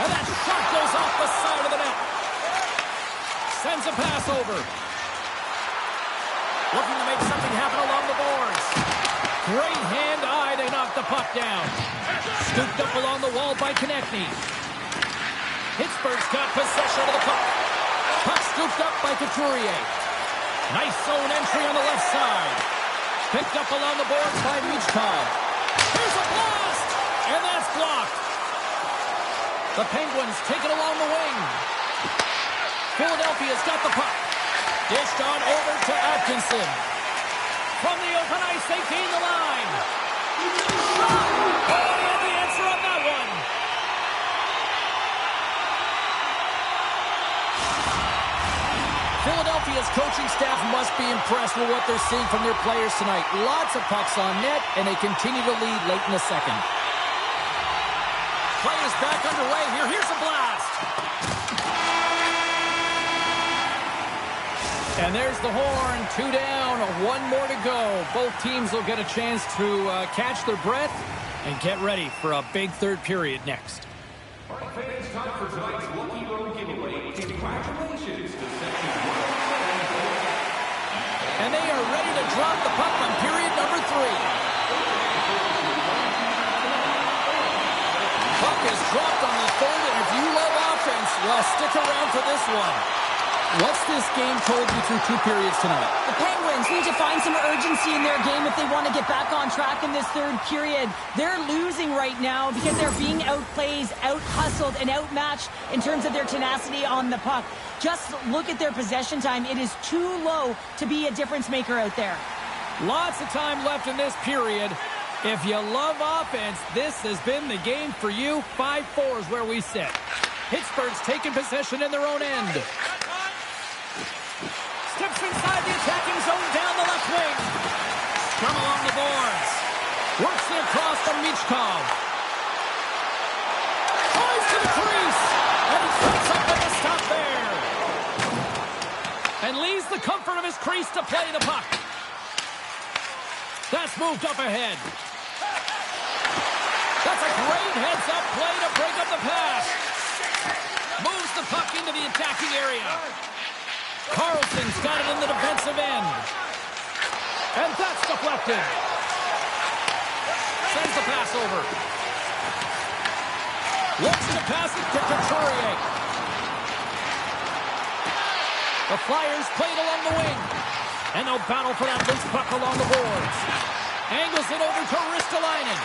And that shot goes off the side of the net. Sends a pass over. Looking to make something happen along the boards. Great hand-eye. They knock the puck down. Scooped up along the wall by Konechny. Pittsburgh's got possession of the puck. Puck scooped up by Couturier. Nice zone entry on the left side. Picked up along the boards by Michkov. Here's a blast! And that's blocked. The Penguins take it along the wing. Philadelphia's got the puck. Dished on over to Atkinson. From the open ice, they gain the line. Shot! Oh, he had the answer on that one. Philadelphia's coaching staff must be impressed with what they're seeing from their players tonight. Lots of pucks on net, and they continue to lead late in the second. Play is back underway here. Here's a blast. And there's the horn. 2 down, 1 more to go. Both teams will get a chance to catch their breath and get ready for a big third period next. All right, fans, time for tonight's Lucky Road giveaway. Congratulations to Section 1. And they are ready to drop the puck. Well, stick around for this one. What's this game told you through 2 periods tonight? The Penguins need to find some urgency in their game if they want to get back on track in this third period. They're losing right now because they're being outplayed, out-hustled, and outmatched in terms of their tenacity on the puck. Just look at their possession time. It is too low to be a difference maker out there. Lots of time left in this period. If you love offense, this has been the game for you. 5-4 is where we sit. Pittsburgh's taking possession in their own end. Steps inside the attacking zone down the left wing. From along the boards. Works it across to Michkov. Tries to the crease. And he puts up with a stop there. And leaves the comfort of his crease to play the puck. That's moved up ahead. That's a great heads-up play to break up the pass. Moves the puck into the attacking area. Carlson's got it in the defensive end. And that's deflected. Sends the pass over. Looks to pass it to Couturier. The Flyers played along the wing. And they'll battle for that loose puck along the boards. Angles it over to Ristolainen.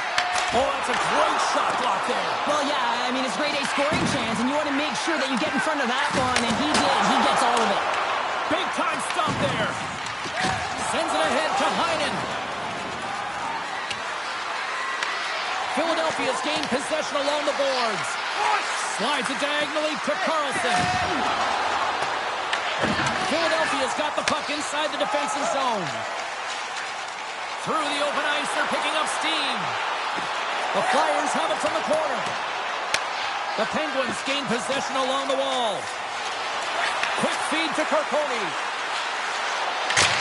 Oh, that's a great shot block there. Well, yeah, I mean, it's grade A scoring chance, and you want to make sure that you get in front of that one, and he did. He gets all of it. Big time stop there. Sends it ahead to Heinen. Philadelphia's gained possession along the boards. Slides it diagonally to Carlson. Philadelphia's got the puck inside the defensive zone. Through the open ice, they're picking up steam. The Flyers have it from the corner. The Penguins gain possession along the wall. Quick feed to Kirkoni.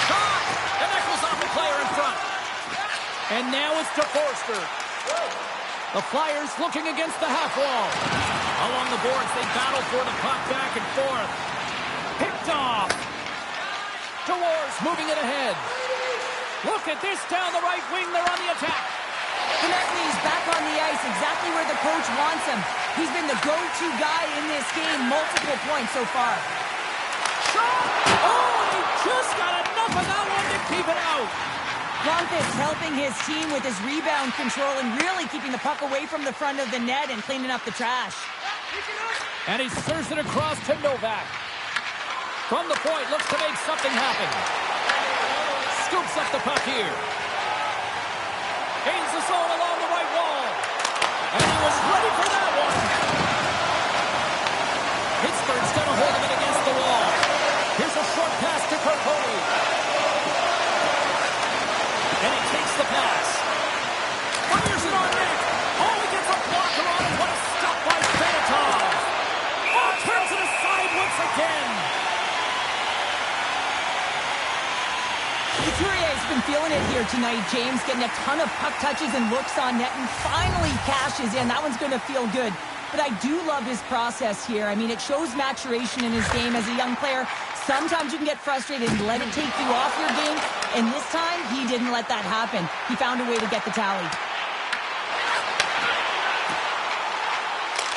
Shot! And that goes off the player in front. And now it's to Forster. The Flyers looking against the half wall. Along the boards, they battle for the puck back and forth. Picked off. DeWars moving it ahead. Look at this down the right wing. They're on the attack. Konechny's back on the ice, exactly where the coach wants him. He's been the go-to guy in this game, multiple points so far. Shot! Oh, he just got enough of that one to keep it out. Lundqvist helping his team with his rebound control and really keeping the puck away from the front of the net and cleaning up the trash. And he serves it across to Novak. From the point, looks to make something happen. Scoops up the puck here. Gains the zone along the right wall. And he was ready for that one. Pittsburgh's got a hold of it against the wall. Here's a short pass to Kirkoni. And he takes the pass. Fires it on net. Oh, he gets a blocker on it. What a stop by Fedotov. Oh, turns it aside once again. Couturier's been feeling it here tonight, James, getting a ton of puck touches and looks on net and finally cashes in. That one's going to feel good. But I do love his process here. I mean, it shows maturation in his game as a young player. Sometimes you can get frustrated and let it take you off your game. And this time, he didn't let that happen. He found a way to get the tally.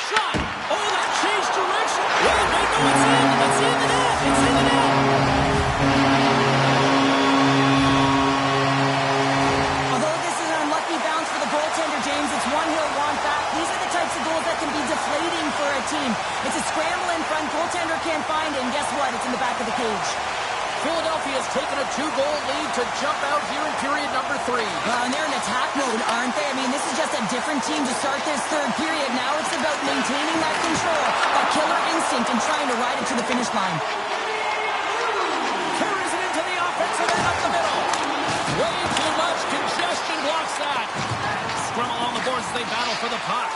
Shot! Oh, that changed direction! Wait, no, it's in! It's in the net! It's in the net! Although this is an unlucky bounce for the goaltender, James, it's one he'll want back. These are the types of goals that can be deflating for a team. It's a scramble in front, goaltender can't find it, and guess what? It's in the back of the cage. Philadelphia's taken a 2-goal lead to jump out here in period number 3. And they're in attack mode, aren't they? I mean, this is just a different team to start this third period. Now it's about maintaining that control, that killer instinct, and trying to ride it to the finish line. Carries it into the offensive end up the middle. Way too much congestion blocks that. Scrum along the boards as they battle for the puck.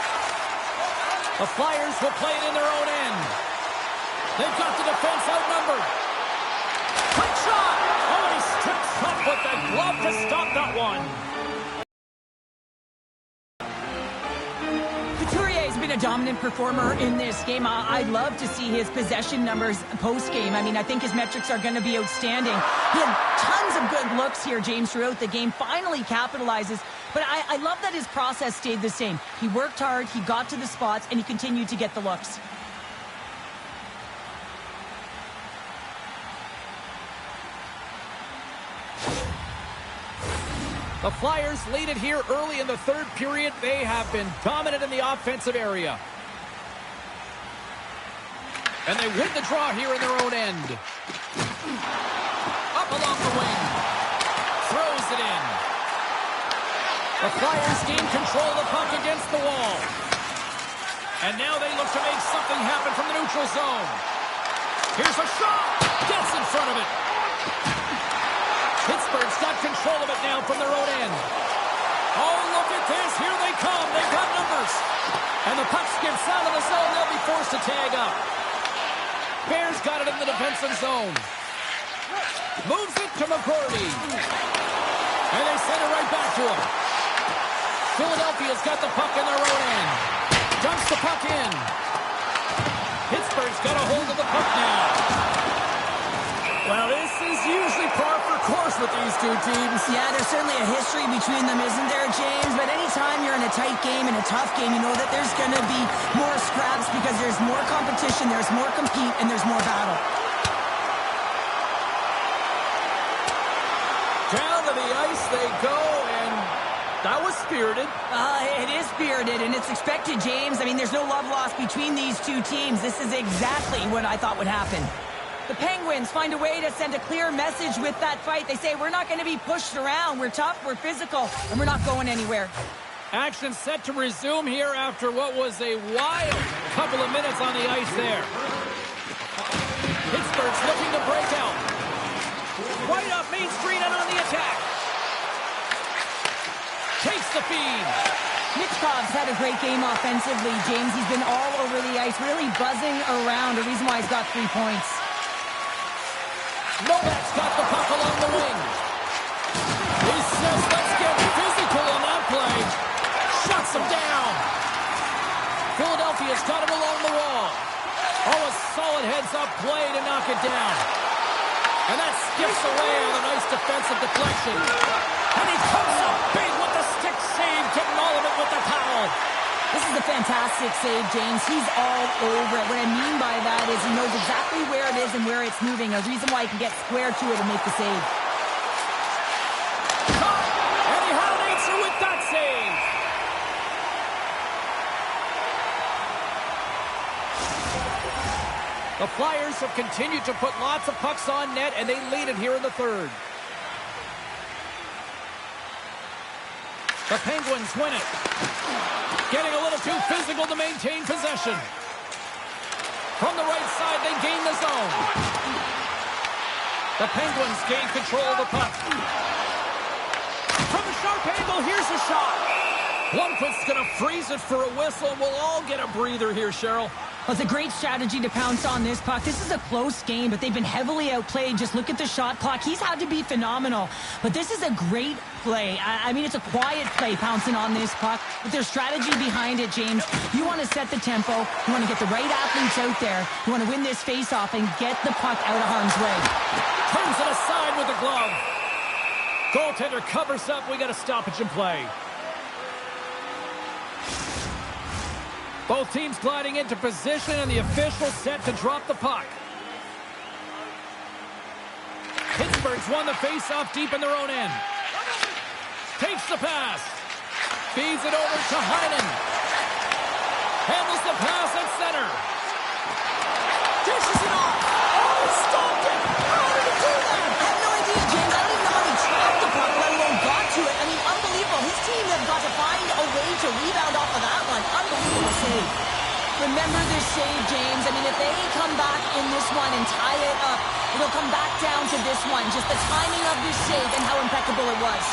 The Flyers will play it in their own end. They've got the defense outnumbered. Quick shot! Oh, he strips up with the glove to stop that one. Couturier's been a dominant performer in this game. I'd love to see his possession numbers post-game. I mean, I think his metrics are going to be outstanding. He had tons of good looks here, James, throughout the game. Finally capitalizes. But I love that his process stayed the same. He worked hard, he got to the spots, and he continued to get the looks. The Flyers lead it here early in the third period. They have been dominant in the offensive area. And they win the draw here in their own end. Up along the wing. Throws it in. The Flyers gain control of the puck against the wall. And now they look to make something happen from the neutral zone. Here's a shot. Gets in front of it. Pittsburgh's got control of it now from their own end. Oh, look at this. Here they come. They've got numbers. And the puck skips out of the zone. They'll be forced to tag up. Bears got it in the defensive zone. Moves it to McGroarty. And they send it right back to him. Philadelphia's got the puck in their own end. Dumps the puck in. Pittsburgh's got a hold of the puck now. Well, this is usually par for course with these two teams. Yeah, there's certainly a history between them, isn't there, James? But anytime you're in a tight game and a tough game, you know that there's going to be more scraps because there's more competition, there's more compete, and there's more battle. Down to the ice they go, and that was spirited. It is spirited, and it's expected, James. I mean, there's no love lost between these two teams. This is exactly what I thought would happen. The Penguins find a way to send a clear message with that fight. They say, we're not going to be pushed around. We're tough, we're physical, and we're not going anywhere. Action set to resume here after what was a wild couple of minutes on the ice there. Pittsburgh's looking to break out. Right up Main Street and on the attack. Takes the feed. Mitchkov's had a great game offensively, James. He's been all over the ice, really buzzing around. The reason why he's got 3 points. Novak's got the puck along the wing. He says, let's get physical on that play. Shuts him down. Philadelphia's got him along the wall. Oh, a solid heads-up play to knock it down. And that skips away on a nice defensive deflection. And he comes up big with the stick save, getting all of it with the towel. This is a fantastic save, James. He's all over it. What I mean by that is he knows exactly where it is and where it's moving. A reason why he can get square to it and make the save. And he had an answer with that save. The Flyers have continued to put lots of pucks on net, and they lead it here in the third. The Penguins win it. Getting a little too physical to maintain possession. From the right side, they gain the zone. The Penguins gain control of the puck. From a sharp angle, here's a shot. Lundqvist's going to freeze it for a whistle, and we'll all get a breather here, Cheryl. Well, it's a great strategy to pounce on this puck. This is a close game, but they've been heavily outplayed. Just look at the shot clock. He's had to be phenomenal. But this is a great play. I mean, it's a quiet play pouncing on this puck. With their strategy behind it, James, you want to set the tempo. You want to get the right athletes out there. You want to win this face-off and get the puck out of harm's way. Turns it aside with the glove. Goaltender covers up. We got a stoppage in play. Both teams gliding into position, and the official set to drop the puck. Pittsburgh's won the face-off deep in their own end. Takes the pass. Feeds it over to Heinen. Handles the pass at center. Dishes it off. Oh, stopped it. How did he do that? I have no idea, James. I don't even know how he trapped the puck, let alone got to it. I mean, unbelievable. His team has got to find a way to rebound off of that one. Unbelievable save. Remember this save, James. I mean, if they come back in this one and tie it up, it'll come back down to this one. Just the timing of this save and how impeccable it was.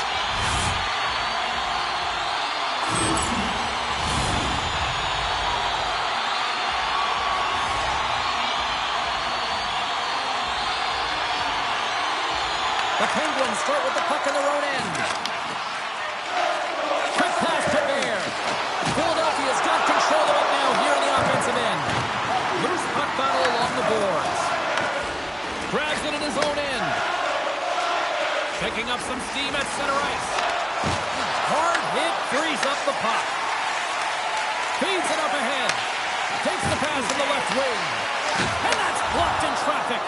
The Penguins start with the puck in their own end. Quick pass to Bear. Philadelphia's got control of it now here in the offensive end. Loose puck battle along the boards. Grabs it in his own end. Picking up some steam at center ice. Hard hit, frees up the puck. Feeds it up ahead. Takes the pass in the left wing. And that's blocked in traffic.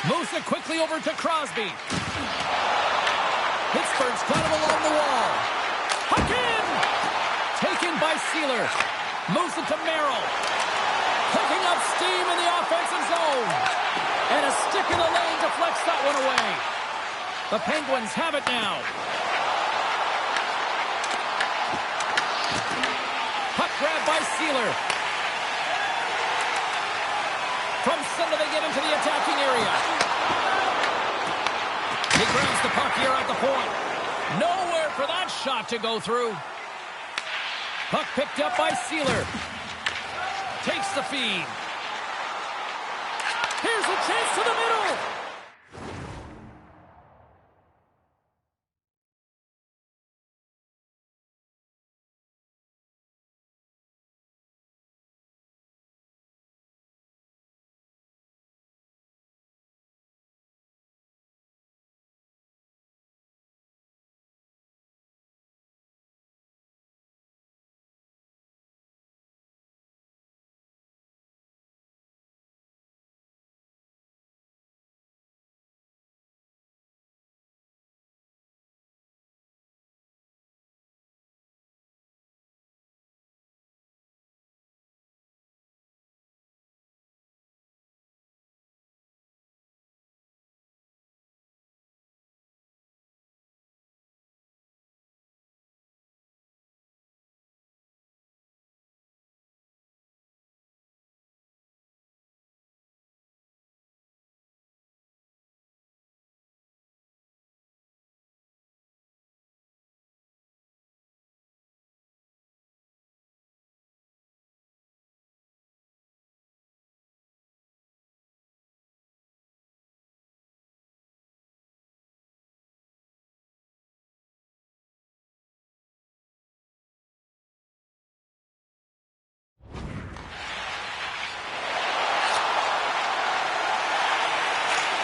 Moves it quickly over to Crosby. Pittsburgh's got him along the wall. Puck in! Taken by Sealer. Moves it to Merrill. Picking up steam in the offensive zone. And a stick in the lane deflects that one away. The Penguins have it now. Puck grab by Sealer. From center they get into the attacking area. He grabs the puck here at the point. Nowhere for that shot to go through. Puck picked up by Sealer. Takes the feed. Here's a chance to the middle.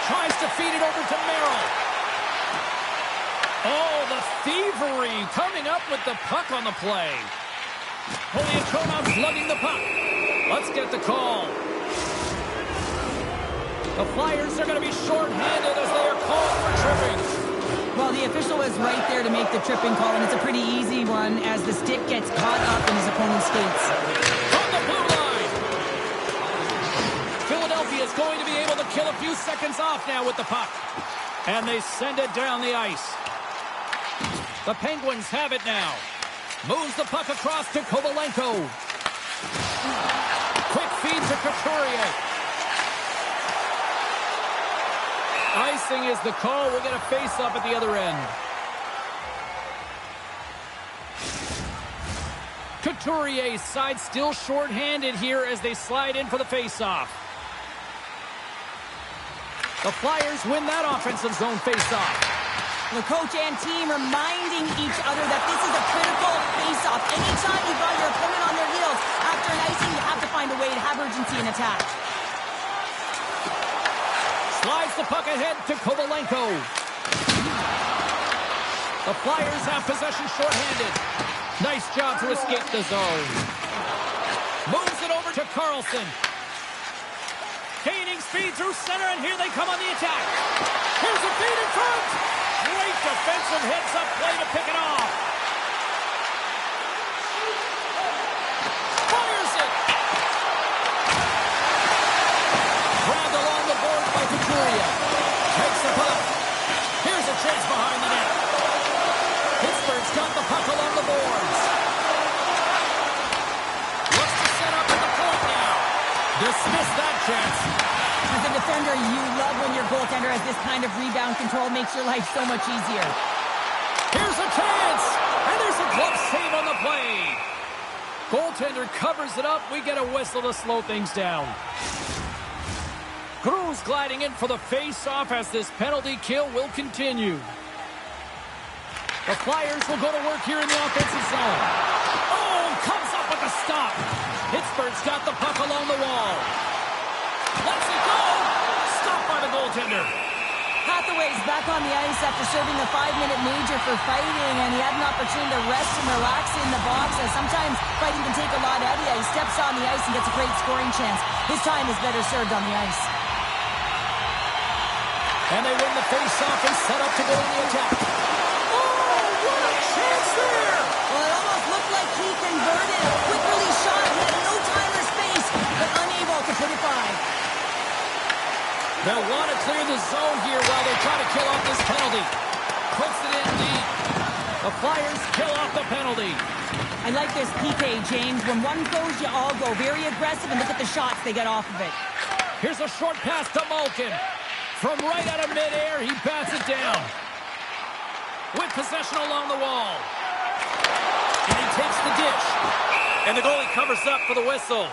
Tries to feed it over to Merrill. Oh, the thievery coming up with the puck on the play. Poliakonov lugging the puck. Let's get the call. The Flyers are going to be short-handed as they are called for tripping. Well, the official was right there to make the tripping call, and it's a pretty easy one as the stick gets caught up in his opponent's skates. From the blue line. Philadelphia is going to be able to kill a few seconds off now with the puck. And they send it down the ice. The Penguins have it now. Moves the puck across to Kovalenko. Quick feed to Couturier. Icing is the call. We'll get a face-up at the other end. Couturier's side still short-handed here as they slide in for the face-off. The Flyers win that offensive zone face-off. The coach and team reminding each other that this is a critical face-off. Anytime you've got your opponent on their heels after an icing, you have to find a way to have urgency in attack. Slides the puck ahead to Kovalenko. The Flyers have possession shorthanded. Nice job to escape the zone. Moves it over to Carlson. Gaining speed through center, and here they come on the attack. Here's a feed in front. Great defensive heads-up play to pick it off. Fires it. Grabbed along the board by Couturier. Takes the puck. Here's a chance behind the net. Pittsburgh's got the puck along the boards. Looks to set up at the point now. Dismiss that chance. As a defender, you love when your goaltender has this kind of rebound control. Makes your life so much easier. Here's a chance. And there's a glove save on the play. Goaltender covers it up. We get a whistle to slow things down. Cruz gliding in for the face-off as this penalty kill will continue. The Flyers will go to work here in the offensive zone. Oh, comes up with a stop. Pittsburgh's got the puck along the wall. Lets it go. Stopped by the goaltender. Hathaway's back on the ice after serving a 5-minute major for fighting, and he had an opportunity to rest and relax in the box, as sometimes fighting can take a lot out of you. He steps on the ice and gets a great scoring chance. His time is better served on the ice. And they win the face-off and set up to go in the attack. Oh, what a chance there! Well, it almost looked like he converted. A quick release shot. He had no time or space, but unable to put it by. They'll want to clear the zone here while they try to kill off this penalty. Puts it in deep. The Flyers kill off the penalty. I like this PK, James. When one goes, you all go. Very aggressive, and look at the shots they get off of it. Here's a short pass to Malkin. From right out of midair, he bats it down. With possession along the wall. And he takes the dish. And the goalie covers up for the whistle.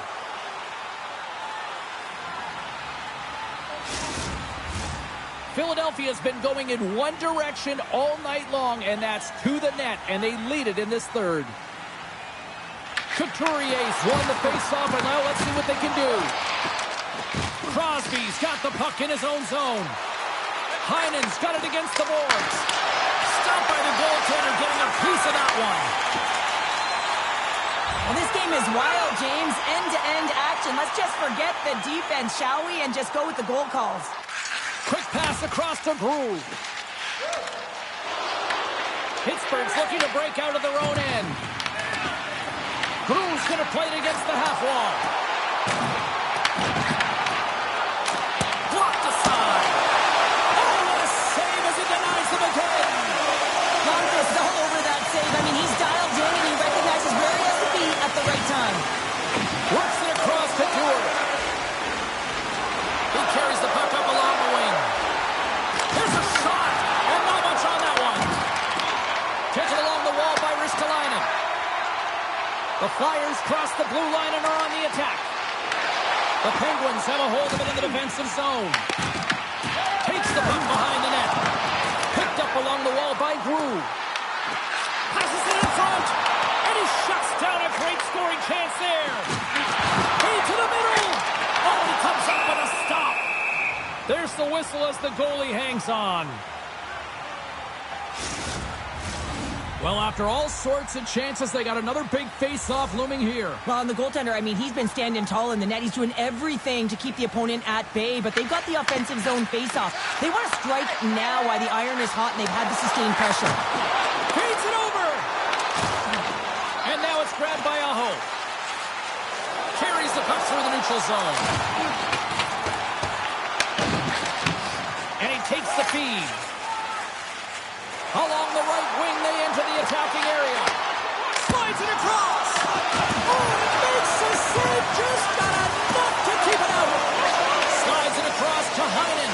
Philadelphia's been going in one direction all night long, and that's to the net, and they lead it in this third. Couturier's won the faceoff, and now let's see what they can do. Crosby's got the puck in his own zone. Heinen's got it against the boards. Stopped by the goaltender, getting a piece of that one. Well, this game is wild, James. End-to-end action. Let's just forget the defense, shall we, and just go with the goal calls. Quick pass across to Groove. Pittsburgh's looking to break out of their own end. Groove's going to play it against the half wall. Blocked aside. Oh, what a save as he denies them again. Lundqvist all over that save. I mean, he's dialed in and he recognizes where he has to be at the right time. Works it across to Tour. He carries the puck up along the wing. There's a shot, and not much on that one. Taken along the wall by Ristolainen. The Flyers cross the blue line and are on the attack. The Penguins have a hold of it in the defensive zone. Takes the puck behind the net. Picked up along the wall by Groove. Passes it in front, and he shuts down a great scoring chance there. To the middle. Oh, he comes up with a stop. There's the whistle as the goalie hangs on. Well, after all sorts of chances, they got another big face-off looming here. Well, and the goaltender, I mean, he's been standing tall in the net. He's doing everything to keep the opponent at bay, but they've got the offensive zone face-off. They want to strike now while the iron is hot, and they've had to sustain pressure. Feeds it over. And now it's grabbed by Aho. Carries the puck through the neutral zone. And he takes the feed. Along the right wing, they enter the attacking area. Slides it across. Oh, it makes a save. Just got enough to keep it out. Slides it across to Heinen.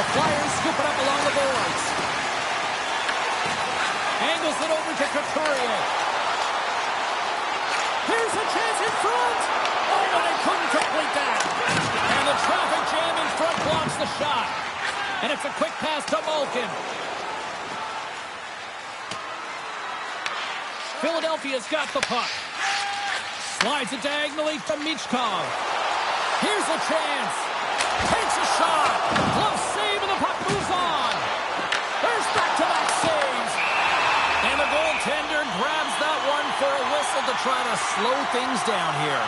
The Flyers scoop it up along the boards. Angles it over to Couturier. Here's a chance in front. Oh, but they couldn't complete that. And the traffic jam in front blocks the shot. And it's a quick pass to Malkin. Philadelphia's got the puck. Slides it diagonally to Michkov. Here's a chance. Takes a shot. Glove save and the puck moves on. There's back-to-back saves. And the goaltender grabs that one for a whistle to try to slow things down here.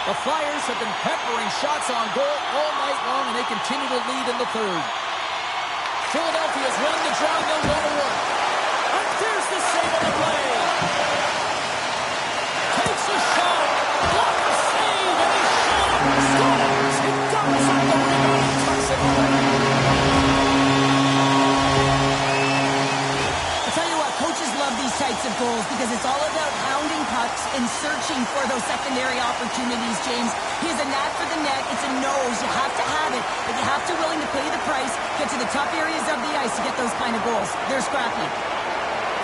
The Flyers have been peppering shots on goal all night long, and they continue to lead in the third. Philadelphia's winning the draw. They'll go to work. And there's the save on the play. Takes a shot. Block a save, and he shot it. Scores. He dumps on the rebound and tucks it home. Coaches love these types of goals because it's all about hounding pucks and searching for those secondary opportunities, James. He has a knack for the net. It's a nose. You have to have it, but you have to be willing to pay the price, get to the tough areas of the ice to get those kind of goals. They're scrappy.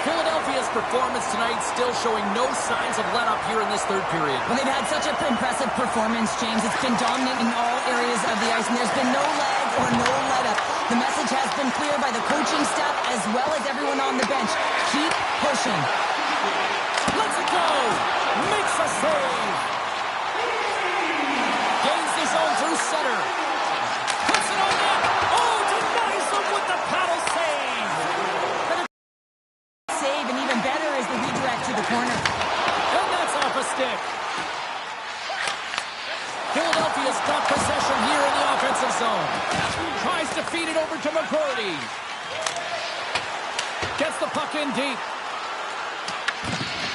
Philadelphia's performance tonight still showing no signs of let-up here in this third period. Well, they've had such an impressive performance, James. It's been dominant in all areas of the ice, and there's been no lag or no let-up. The message has been clear by the coaching staff as well as everyone on the bench. Keep pushing. Let's it go. Makes a save. Gains the zone through center. Puts it on net. Oh, denies him with the paddle save. Save, and even better is the redirect to the corner. And that's off a stick. zone. Tries to feed it over to McGroarty. Gets the puck in deep.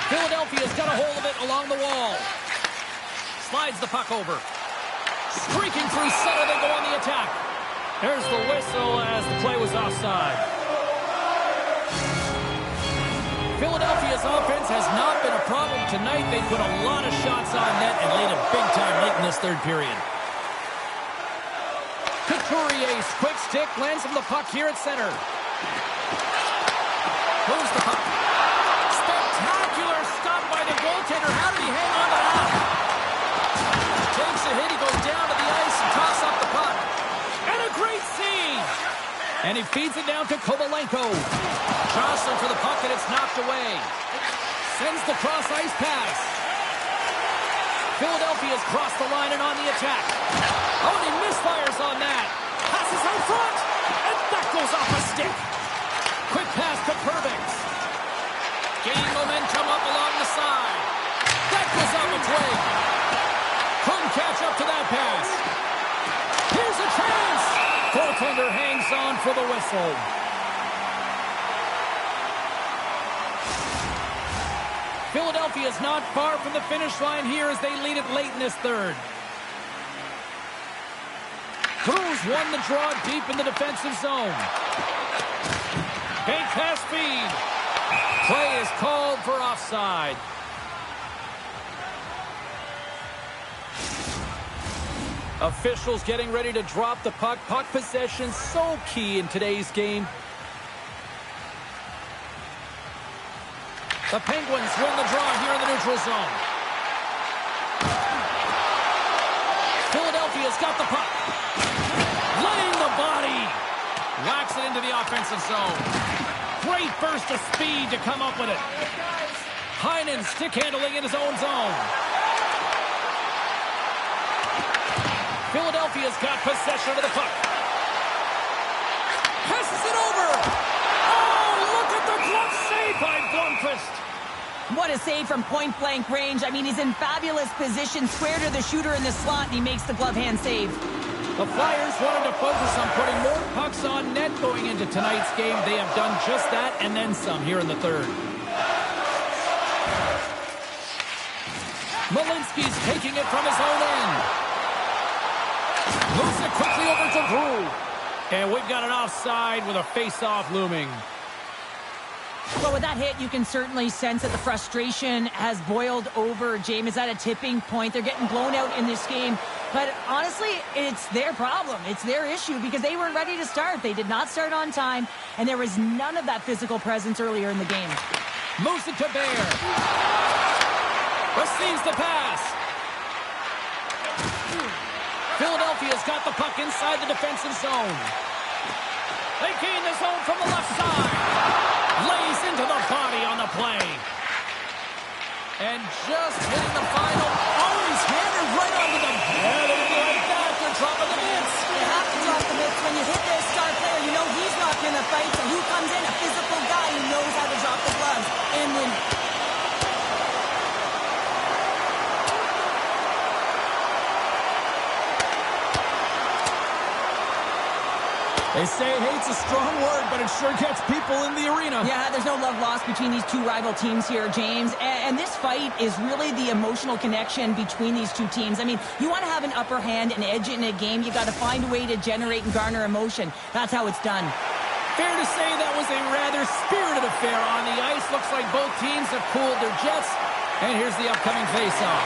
Philadelphia's got a hold of it along the wall. Slides the puck over. Streaking through center, they go on the attack. There's the whistle as the play was offside. Philadelphia's offense has not been a problem tonight. They put a lot of shots on net and laid it big time late in this third period. Couturier's quick stick lands him the puck here at center. Moves the puck. Spectacular stop by the goaltender. How did he hang on to that? Takes a hit. He goes down to the ice and toss up the puck. And a great save. And he feeds it down to Kovalenko. Jostling for the puck and it's knocked away. Sends the cross-ice pass. Philadelphia's crossed the line and on the attack. Oh, and he misfires on that. Passes out front. And that goes off a stick. Quick pass to Perbix. Gain momentum up along the side. That goes off a twig. Couldn't catch up to that pass. Here's a chance. Goaltender hangs on for the whistle. Philadelphia's not far from the finish line here as they lead it late in this third. Cruz won the draw deep in the defensive zone. Bank pass feed. Play is called for offside. Officials getting ready to drop the puck. Puck possession so key in today's game. The Penguins win the draw here in the neutral zone. Philadelphia's got the puck. Laying the body. Whacks it into the offensive zone. Great burst of speed to come up with it. Heinen stick handling in his own zone. Philadelphia's got possession of the puck. Passes it over. Oh, look at the glove save by Blomqvist. What a save from point-blank range. I mean, he's in fabulous position, square to the shooter in the slot, and he makes the glove hand save. The Flyers wanted to focus on putting more pucks on net going into tonight's game. They have done just that and then some here in the third. Malinsky's taking it from his own end. Moves it quickly over to Drew. And we've got an offside with a face-off looming. Well, with that hit, you can certainly sense that the frustration has boiled over. James is at a tipping point. They're getting blown out in this game. But honestly, it's their problem. It's their issue because they weren't ready to start. They did not start on time, and there was none of that physical presence earlier in the game. Moves it to Bear. Receives the pass. Philadelphia's got the puck inside the defensive zone. They gain the zone from the left side. Lays into the body on the play. And just hitting the final. Oh, he's handed right onto the... Yeah, they do like that. They're dropping the mitts. You have to drop the mitts. When you hit their star player, you know he's not going to fight. So who comes in? A physical guy who knows how to drop the gloves and win. They say hate's a strong word, but it sure gets people in the arena. Yeah, there's no love lost between these two rival teams here, James. And this fight is really the emotional connection between these two teams. I mean, you want to have an upper hand, an edge in a game, you got to find a way to generate and garner emotion. That's how it's done. Fair to say that was a rather spirited affair on the ice. Looks like both teams have cooled their jets. And here's the upcoming faceoff.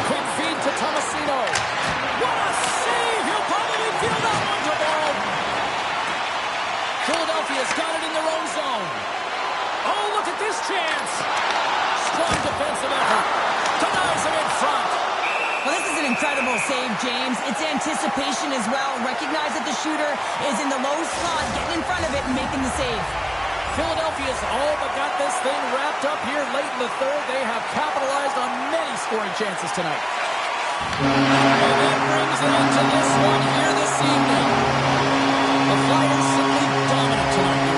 Quick feed to Tomasino. What a save! He'll probably feel that one tomorrow. Philadelphia's got it in their own zone. Oh, look at this chance. Strong defensive effort. Denies him in front. Well, this is an incredible save, James. It's anticipation as well. Recognize that the shooter is in the low slot, getting in front of it and making the save. Philadelphia's all but got this thing wrapped up here late in the third. They have capitalized on many scoring chances tonight. And that brings it into this one here this evening. The Flyers simply dominant tonight.